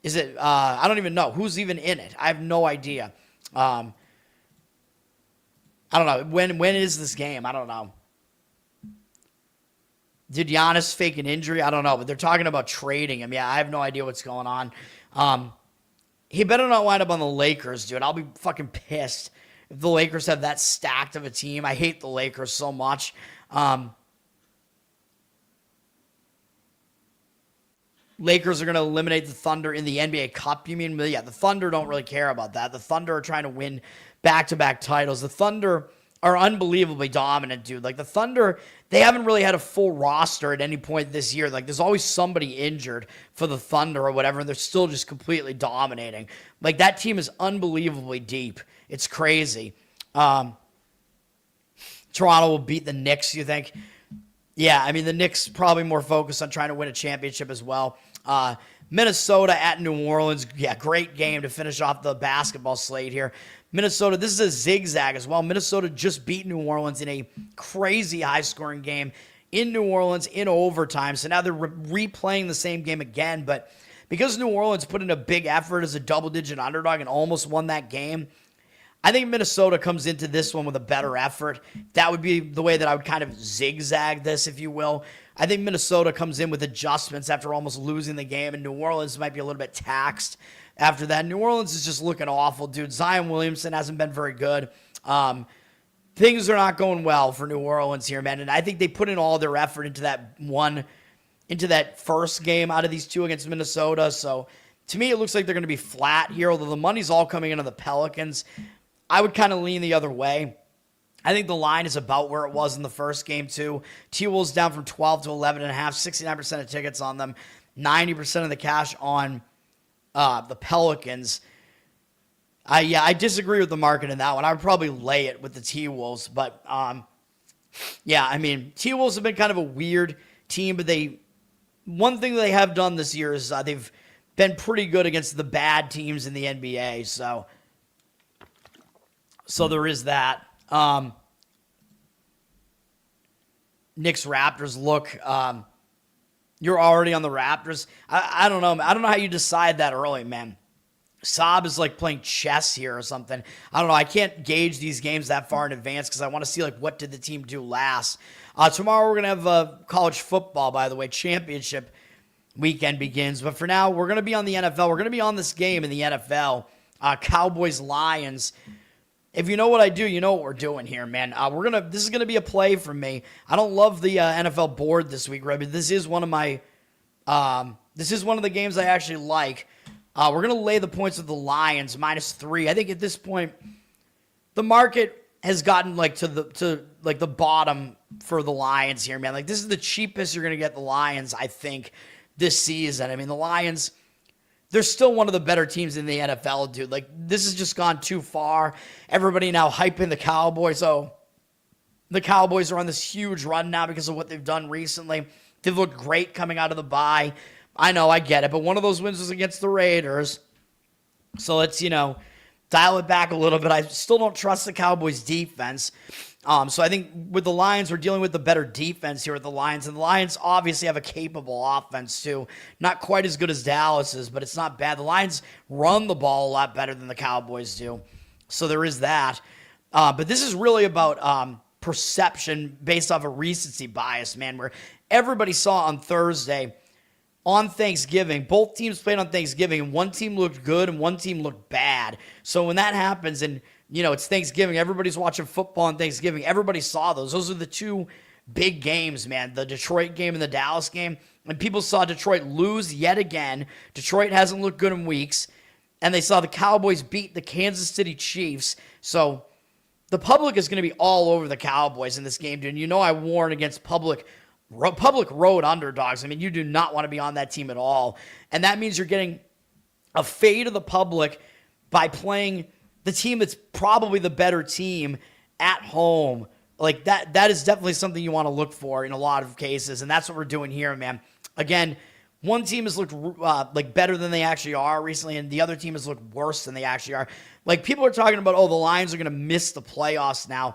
Is it? I don't even know who's even in it. I have no idea. I don't know when is this game. I don't know. Did Giannis fake an injury? I don't know, but they're talking about trading him. Yeah, I have no idea what's going on. He better not wind up on the Lakers, dude. I'll be fucking pissed if the Lakers have that stacked of a team. I hate the Lakers so much. Lakers are going to eliminate the Thunder in the NBA Cup, you mean? Yeah, the Thunder don't really care about that. The Thunder are trying to win back-to-back titles. The Thunder are unbelievably dominant, dude. Like, the Thunder, they haven't really had a full roster at any point this year. Like, there's always somebody injured for the Thunder or whatever, and they're still just completely dominating. Like, that team is unbelievably deep. It's crazy. Toronto will beat the Knicks, you think? Yeah, I mean, the Knicks probably more focused on trying to win a championship as well. Minnesota at New Orleans. Yeah, great game to finish off the basketball slate here. Minnesota, this is a zigzag as well. Minnesota just beat New Orleans in a crazy high-scoring game in New Orleans in overtime. So now they're replaying the same game again. But because New Orleans put in a big effort as a double-digit underdog and almost won that game, I think Minnesota comes into this one with a better effort. That would be the way that I would kind of zigzag this, if you will. I think Minnesota comes in with adjustments after almost losing the game, and New Orleans might be a little bit taxed after that. New Orleans is just looking awful, dude. Zion Williamson hasn't been very good. Things are not going well for New Orleans here, man. And I think they put in all their effort into that first game out of these two against Minnesota. So to me, it looks like they're going to be flat here, although the money's all coming into the Pelicans. I would kind of lean the other way. I think the line is about where it was in the first game, too. T-Wolves down from 12 to 11.5, 69% of tickets on them, 90% of the cash on the Pelicans. I disagree with the market in that one. I would probably lay it with the T-Wolves. But, yeah, I mean, T-Wolves have been kind of a weird team, but one thing they have done this year is they've been pretty good against the bad teams in the NBA, so there is that. Knicks Raptors look. You're already on the Raptors. I don't know. I don't know how you decide that early, man. Saab is like playing chess here or something. I don't know. I can't gauge these games that far in advance because I want to see like what did the team do last. Tomorrow we're gonna have college football. By the way, championship weekend begins. But for now, we're gonna be on the NFL. We're gonna be on this game in the NFL. Cowboys Lions. If you know what I do, you know what we're doing here, man. This is gonna be a play from me. I don't love the NFL board this week, right? But this is one of the games I actually like. We're gonna lay the points of the Lions -3. I think at this point, the market has gotten like to the bottom for the Lions here, man. Like this is the cheapest you're gonna get the Lions, I think, this season. I mean, the Lions, they're still one of the better teams in the NFL, dude. Like, this has just gone too far. Everybody now hyping the Cowboys. Oh, the Cowboys are on this huge run now because of what they've done recently. They've looked great coming out of the bye. I know, I get it. But one of those wins was against the Raiders. So let's, dial it back a little bit. I still don't trust the Cowboys defense. So I think with the Lions, we're dealing with the better defense here with the Lions. And the Lions obviously have a capable offense too. Not quite as good as Dallas's, but it's not bad. The Lions run the ball a lot better than the Cowboys do. So there is that. But this is really about perception based off a recency bias, man, where everybody saw on Thursday, on Thanksgiving, both teams played on Thanksgiving, and one team looked good and one team looked bad. So when that happens, and it's Thanksgiving, everybody's watching football on Thanksgiving, everybody saw those. Those are the two big games, man, the Detroit game and the Dallas game. And people saw Detroit lose yet again. Detroit hasn't looked good in weeks. And they saw the Cowboys beat the Kansas City Chiefs. So the public is going to be all over the Cowboys in this game, dude. And I warn against public road underdogs. I mean, you do not want to be on that team at all. And that means you're getting a fade of the public by playing the team that's probably the better team at home. Like that is definitely something you want to look for in a lot of cases. And that's what we're doing here, man. Again, one team has looked like better than they actually are recently, and the other team has looked worse than they actually are. Like, people are talking about, the Lions are going to miss the playoffs now.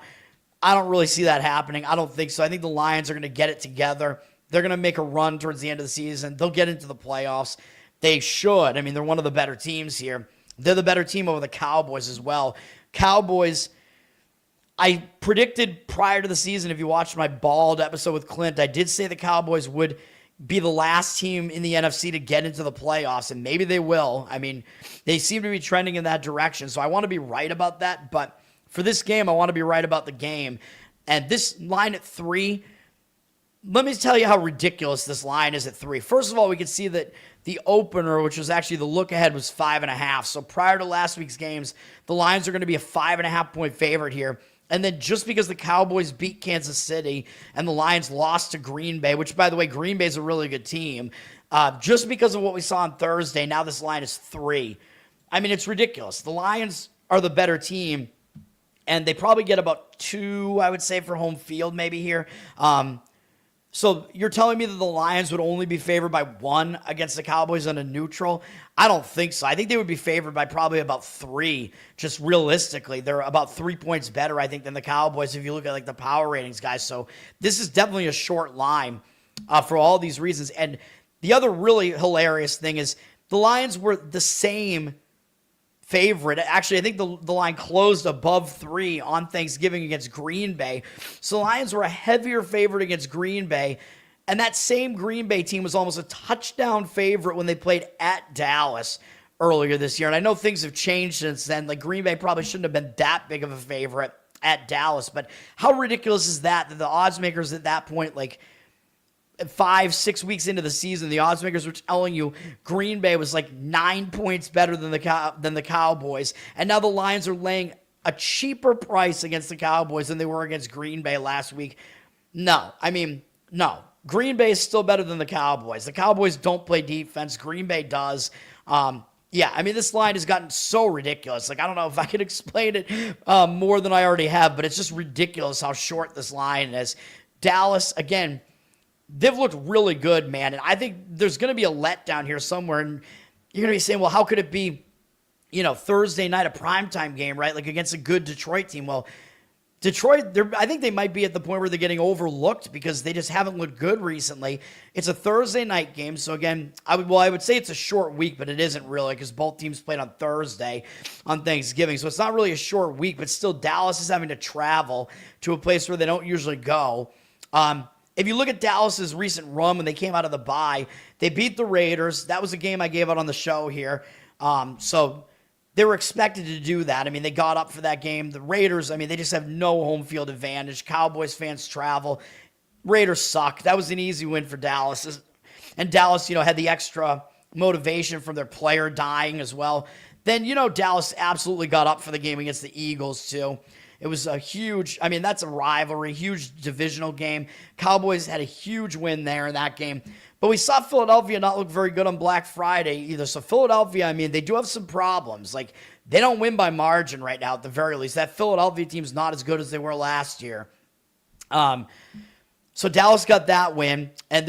I don't really see that happening. I don't think so. I think the Lions are going to get it together. They're going to make a run towards the end of the season. They'll get into the playoffs. They should. I mean, they're one of the better teams here. They're the better team over the Cowboys as well. Cowboys, I predicted prior to the season, if you watched my bald episode with Clint, I did say the Cowboys would be the last team in the NFC to get into the playoffs, and maybe they will. I mean, they seem to be trending in that direction, so I want to be right about that, but for this game, I want to be right about the game. And this line at 3, let me tell you how ridiculous this line is at 3. First of all, we can see that the opener, which was actually the look ahead, was 5.5. So prior to last week's games, the Lions are going to be a 5.5 point favorite here. And then just because the Cowboys beat Kansas City and the Lions lost to Green Bay, which, by the way, Green Bay is a really good team, just because of what we saw on Thursday, now this line is 3. I mean, it's ridiculous. The Lions are the better team, and they probably get about 2, I would say, for home field maybe here. So you're telling me that the Lions would only be favored by 1 against the Cowboys on a neutral? I don't think so. I think they would be favored by probably about 3, just realistically. They're about 3 points better, I think, than the Cowboys if you look at like the power ratings, guys. So this is definitely a short line for all these reasons. And the other really hilarious thing is the Lions were the same favorite. Actually, I think the line closed above 3 on Thanksgiving against Green Bay. So the Lions were a heavier favorite against Green Bay. And that same Green Bay team was almost a touchdown favorite when they played at Dallas earlier this year. And I know things have changed since then. Like, Green Bay probably shouldn't have been that big of a favorite at Dallas. But how ridiculous is that the odds makers at that point, like 5-6 weeks into the season, the odds makers were telling you Green Bay was like 9 points better than the Cowboys, and now the Lions are laying a cheaper price against the Cowboys than they were against Green Bay last week. No. Green Bay is still better than the Cowboys. The Cowboys don't play defense. Green Bay does. This line has gotten so ridiculous. Like, I don't know if I can explain it more than I already have, but it's just ridiculous how short this line is. Dallas, again, they've looked really good, man. And I think there's going to be a letdown here somewhere. And you're going to be saying, well, how could it be, Thursday night, a primetime game, right? Like, against a good Detroit team. Well, Detroit, I think they might be at the point where they're getting overlooked because they just haven't looked good recently. It's a Thursday night game. So, again, I would say it's a short week, but it isn't really because both teams played on Thursday on Thanksgiving. So it's not really a short week, but still Dallas is having to travel to a place where they don't usually go. If you look at Dallas's recent run when they came out of the bye, they beat the Raiders. That was a game I gave out on the show here. So they were expected to do that. I mean, they got up for that game. The Raiders, they just have no home field advantage. Cowboys fans travel. Raiders suck. That was an easy win for Dallas. And Dallas, had the extra motivation from their player dying as well. Then, Dallas absolutely got up for the game against the Eagles, too. It was a huge, that's a rivalry, huge divisional game. Cowboys had a huge win there in that game. But we saw Philadelphia not look very good on Black Friday either. So Philadelphia, they do have some problems. Like, they don't win by margin right now at the very least. That Philadelphia team's not as good as they were last year. So Dallas got that win, and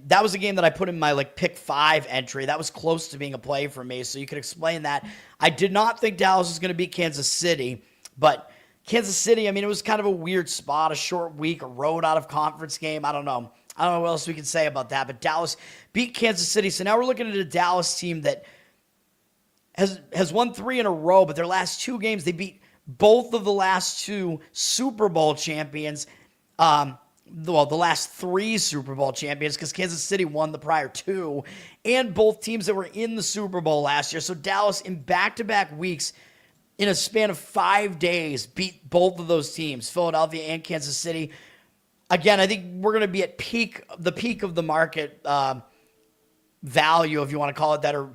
that was a game that I put in my pick 5 entry. That was close to being a play for me, so you could explain that. I did not think Dallas was going to beat Kansas City, but Kansas City, it was kind of a weird spot, a short week, a road out of conference game. I don't know what else we can say about that, but Dallas beat Kansas City. So now we're looking at a Dallas team that has won 3 in a row, but their last 2 games, they beat both of the last 2 Super Bowl champions. The last 3 Super Bowl champions, because Kansas City won the prior 2, and both teams that were in the Super Bowl last year. So Dallas, in back-to-back weeks, in a span of 5 days, beat both of those teams, Philadelphia and Kansas City. Again, I think we're going to be at the peak of the market value, if you want to call it that, or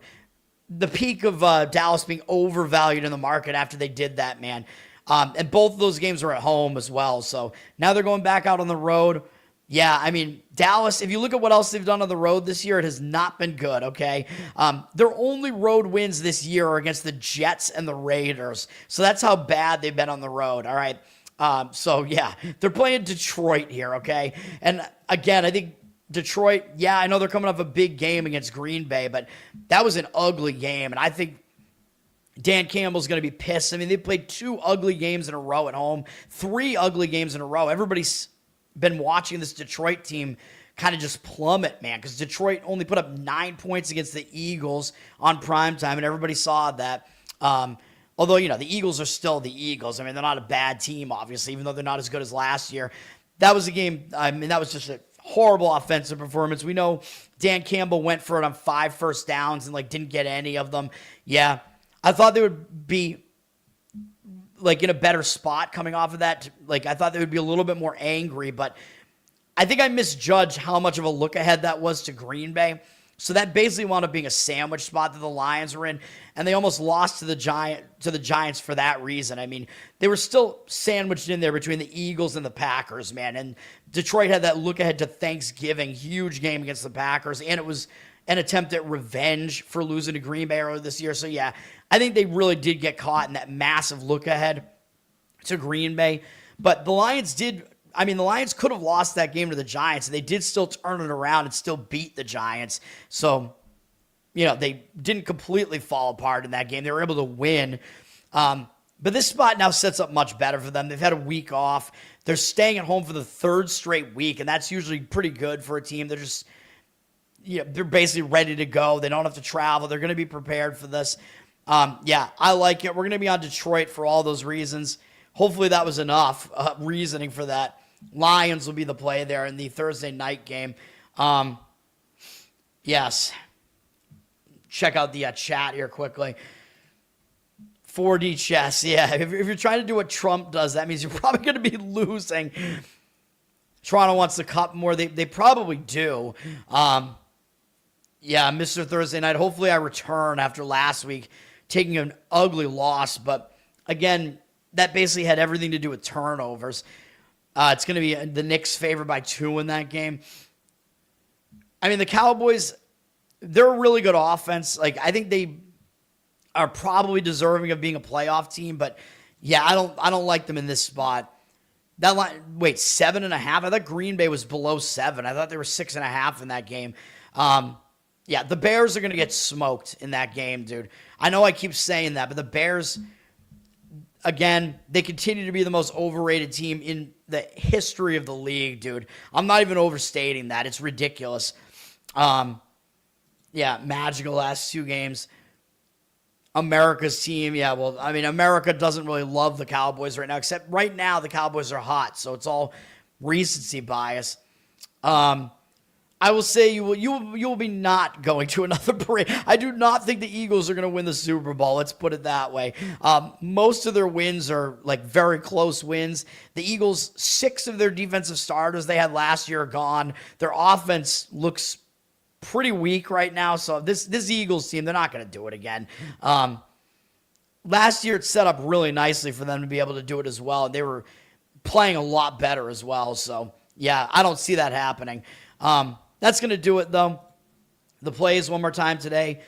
the peak of Dallas being overvalued in the market after they did that, man. And both of those games are at home as well. So now they're going back out on the road. Yeah, Dallas, if you look at what else they've done on the road this year, it has not been good, okay? Their only road wins this year are against the Jets and the Raiders. So that's how bad they've been on the road, all right? So, yeah, they're playing Detroit here, okay? And, again, I think Detroit, yeah, I know they're coming off a big game against Green Bay, but that was an ugly game, and I think Dan Campbell's going to be pissed. They played 2 ugly games in a row at home, 3 ugly games in a row. Everybody's been watching this Detroit team kind of just plummet, man, because Detroit only put up 9 points against the Eagles on primetime, and everybody saw that. Although, the Eagles are still the Eagles. They're not a bad team, obviously, even though they're not as good as last year. That was a game, that was just a horrible offensive performance. We know Dan Campbell went for it on 5 first downs and, didn't get any of them. Yeah. I thought they would be, in a better spot coming off of that. I thought they would be a little bit more angry, but I think I misjudged how much of a look ahead that was to Green Bay. So that basically wound up being a sandwich spot that the Lions were in, and they almost lost to the Giants for that reason. They were still sandwiched in there between the Eagles and the Packers, man. And Detroit had that look ahead to Thanksgiving, huge game against the Packers, and it was an attempt at revenge for losing to Green Bay earlier this year. So, yeah, I think they really did get caught in that massive look ahead to Green Bay. But the Lions the Lions could have lost that game to the Giants, and they did still turn it around and still beat the Giants. So, they didn't completely fall apart in that game. They were able to win. But this spot now sets up much better for them. They've had a week off. They're staying at home for the 3rd straight week, and that's usually pretty good for a team. They're just, they're basically ready to go. They don't have to travel. They're going to be prepared for this. Yeah, I like it. We're going to be on Detroit for all those reasons. Hopefully that was enough reasoning for that. Lions will be the play there in the Thursday night game. Yes. Check out the chat here quickly. 4D chess. Yeah, if you're trying to do what Trump does, that means you're probably going to be losing. Toronto wants the cup more. They probably do. Yeah, Mr. Thursday night. Hopefully I return after last week taking an ugly loss. But, again, that basically had everything to do with turnovers. It's going to be the Knicks favored by 2 in that game. The Cowboys, they're a really good offense. I think they are probably deserving of being a playoff team. But, yeah, I don't like them in this spot. That line, 7.5? I thought Green Bay was below 7. I thought they were 6.5 in that game. Yeah, the Bears are going to get smoked in that game, dude. I know I keep saying that, but the Bears, again, they continue to be the most overrated team in the history of the league, dude. I'm not even overstating that. It's ridiculous. Yeah, magical last 2 games. America's team, yeah, well, America doesn't really love the Cowboys right now, except right now the Cowboys are hot, so it's all recency bias. I will say you will be not going to another parade. I do not think the Eagles are going to win the Super Bowl. Let's put it that way. Most of their wins are very close wins. The Eagles, 6 of their defensive starters they had last year are gone. Their offense looks pretty weak right now. So this Eagles team, they're not going to do it again. Last year it set up really nicely for them to be able to do it as well. They were playing a lot better as well. So yeah, I don't see that happening. That's going to do it, though. The plays one more time today.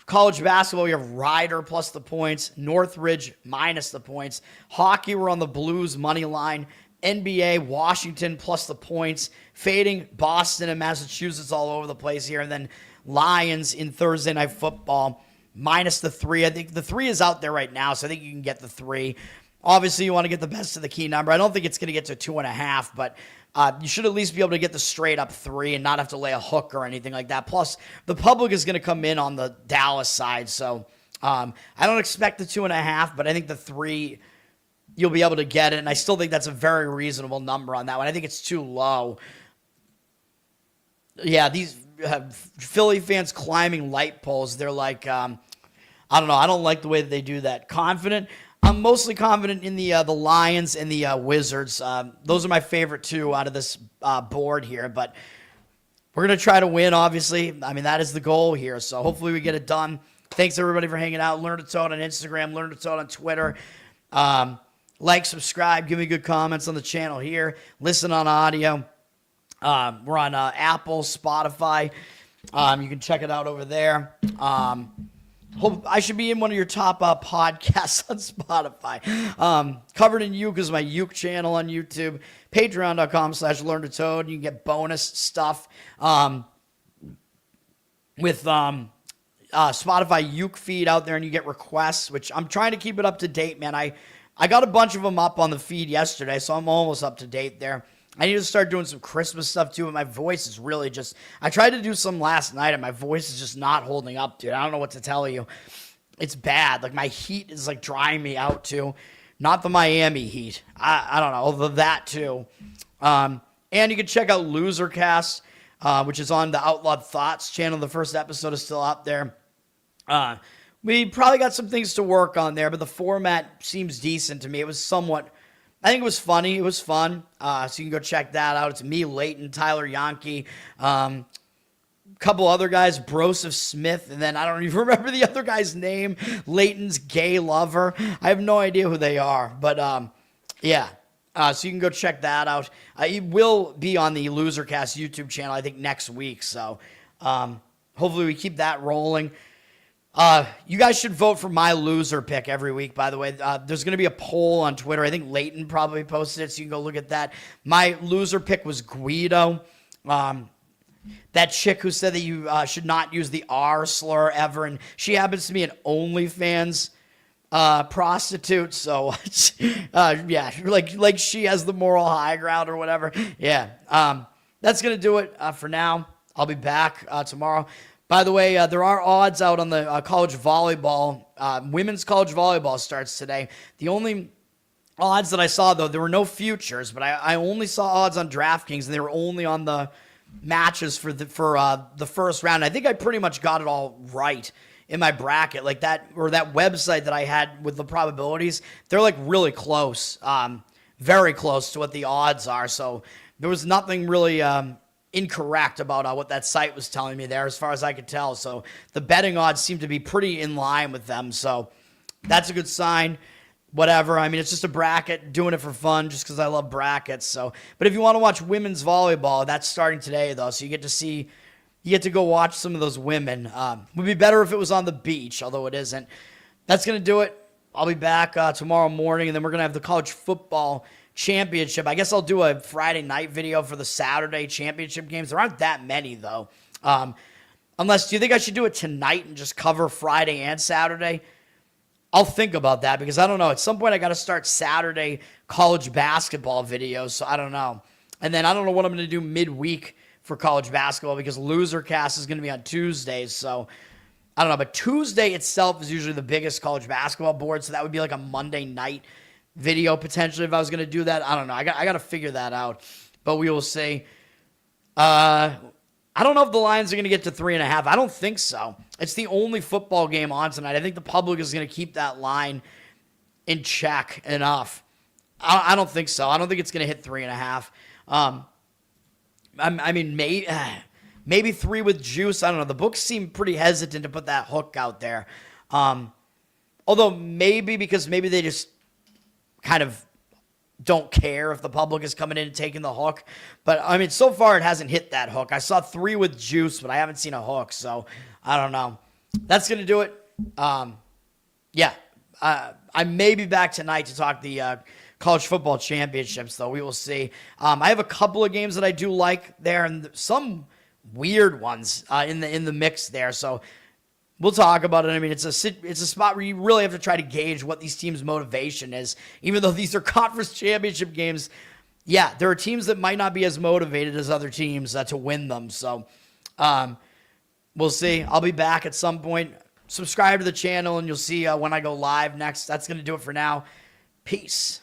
College basketball, we have Rider plus the points. Northridge minus the points. Hockey, we're on the Blues money line. NBA, Washington plus the points, fading Boston and Massachusetts all over the place here, and then Lions in Thursday Night Football minus the 3. I think the 3 is out there right now, so I think you can get the 3. Obviously, you want to get the best of the key number. I don't think it's going to get to 2.5, but you should at least be able to get the straight up 3 and not have to lay a hook or anything like that. Plus, the public is going to come in on the Dallas side, so I don't expect the 2.5, but I think the 3, you'll be able to get it, and I still think that's a very reasonable number on that one. I think it's too low. Yeah, these Philly fans climbing light poles, they're like, I don't know, I don't like the way that they do that. Confident. I'm mostly confident in the Lions and the Wizards. Those are my favorite 2 out of this board here, but we're going to try to win, obviously. I mean, that is the goal here, so hopefully we get it done. Thanks, everybody, for hanging out. Learn to Toad on Instagram. Learn to Toad on Twitter. Like, subscribe, give me good comments on the channel here. Listen on audio. We're on Apple, Spotify. You can check it out over there. I should be in one of your top podcasts on Spotify. Covered in Uke is my Uke channel on YouTube. Patreon.com/LearnToToad. You can get bonus stuff with Spotify Uke feed out there, and you get requests, which I'm trying to keep it up to date, man. I got a bunch of them up on the feed yesterday, so I'm almost up to date there. I need to start doing some Christmas stuff, too, and my voice is really just... I tried to do some last night, and my voice is just not holding up, dude. I don't know what to tell you. It's bad. Like, my heat is, like, drying me out, too. Not the Miami heat. I don't know. Although that, too. And you can check out Losercast, which is on the Outlawed Thoughts channel. The first episode is still out there. We probably got some things to work on there, but the format seems decent to me. It was somewhat... I think it was funny. It was fun. So you can go check that out. It's me, Leighton, Tyler Yonke, a couple other guys, Broseph Smith, and then I don't even remember the other guy's name, Leighton's gay lover. I have no idea who they are, but yeah. So you can go check that out. It will be on the Losercast YouTube channel, I think, next week. So hopefully we keep that rolling. You guys should vote for my loser pick every week, by the way. There's going to be a poll on Twitter. I think Leighton probably posted it, so you can go look at that. My loser pick was Guido. That chick who said that you should not use the R slur ever, and she happens to be an OnlyFans prostitute, so yeah, like she has the moral high ground or whatever. Yeah, that's going to do it for now. I'll be back tomorrow. By the way, there are odds out on the college volleyball. Women's college volleyball starts today. The only odds that I saw, though, there were no futures, but I only saw odds on DraftKings, and they were only on the matches for the first round. I think I pretty much got it all right in my bracket, like that, or that website that I had with the probabilities. They're like really close, very close to what the odds are. So there was nothing really incorrect about what that site was telling me there, as far as I could tell. So the betting odds seem to be pretty in line with them. So that's a good sign. Whatever. I mean, it's just a bracket, doing it for fun, just because I love brackets. So, but if you want to watch women's volleyball, that's starting today, though. So you get to go watch some of those women. Would be better if it was on the beach, although it isn't. That's gonna do it. I'll be back tomorrow morning, and then we're gonna have the college football championship. I guess I'll do a Friday night video for the Saturday championship games. There aren't that many, though. Unless, do you think I should do it tonight and just cover Friday and Saturday? I'll think about that, because I don't know. At some point, I got to start Saturday college basketball videos, so I don't know. And then I don't know what I'm going to do midweek for college basketball, because Losercast is going to be on Tuesdays, so I don't know. But Tuesday itself is usually the biggest college basketball board, so that would be like a Monday night video potentially if I was going to do that. I don't know. I got to figure that out, but we will see. I don't know if the Lions are going to get to 3.5. I don't think so. It's the only football game on tonight. I think the public is going to keep that line in check enough. I don't think so. I don't think it's going to hit 3.5. I mean, maybe 3 with juice. I don't know. The books seem pretty hesitant to put that hook out there. Although maybe because maybe they just kind of don't care if the public is coming in and taking the hook. But, I mean, so far it hasn't hit that hook. I saw 3 with juice, but I haven't seen a hook, so I don't know. That's going to do it. Yeah. I may be back tonight to talk the college football championships, though. We will see. I have a couple of games that I do like there, and some weird ones in the mix there. So we'll talk about it. I mean, it's a spot where you really have to try to gauge what these teams' motivation is. Even though these are conference championship games, yeah, there are teams that might not be as motivated as other teams to win them. So we'll see. I'll be back at some point. Subscribe to the channel, and you'll see when I go live next. That's going to do it for now. Peace.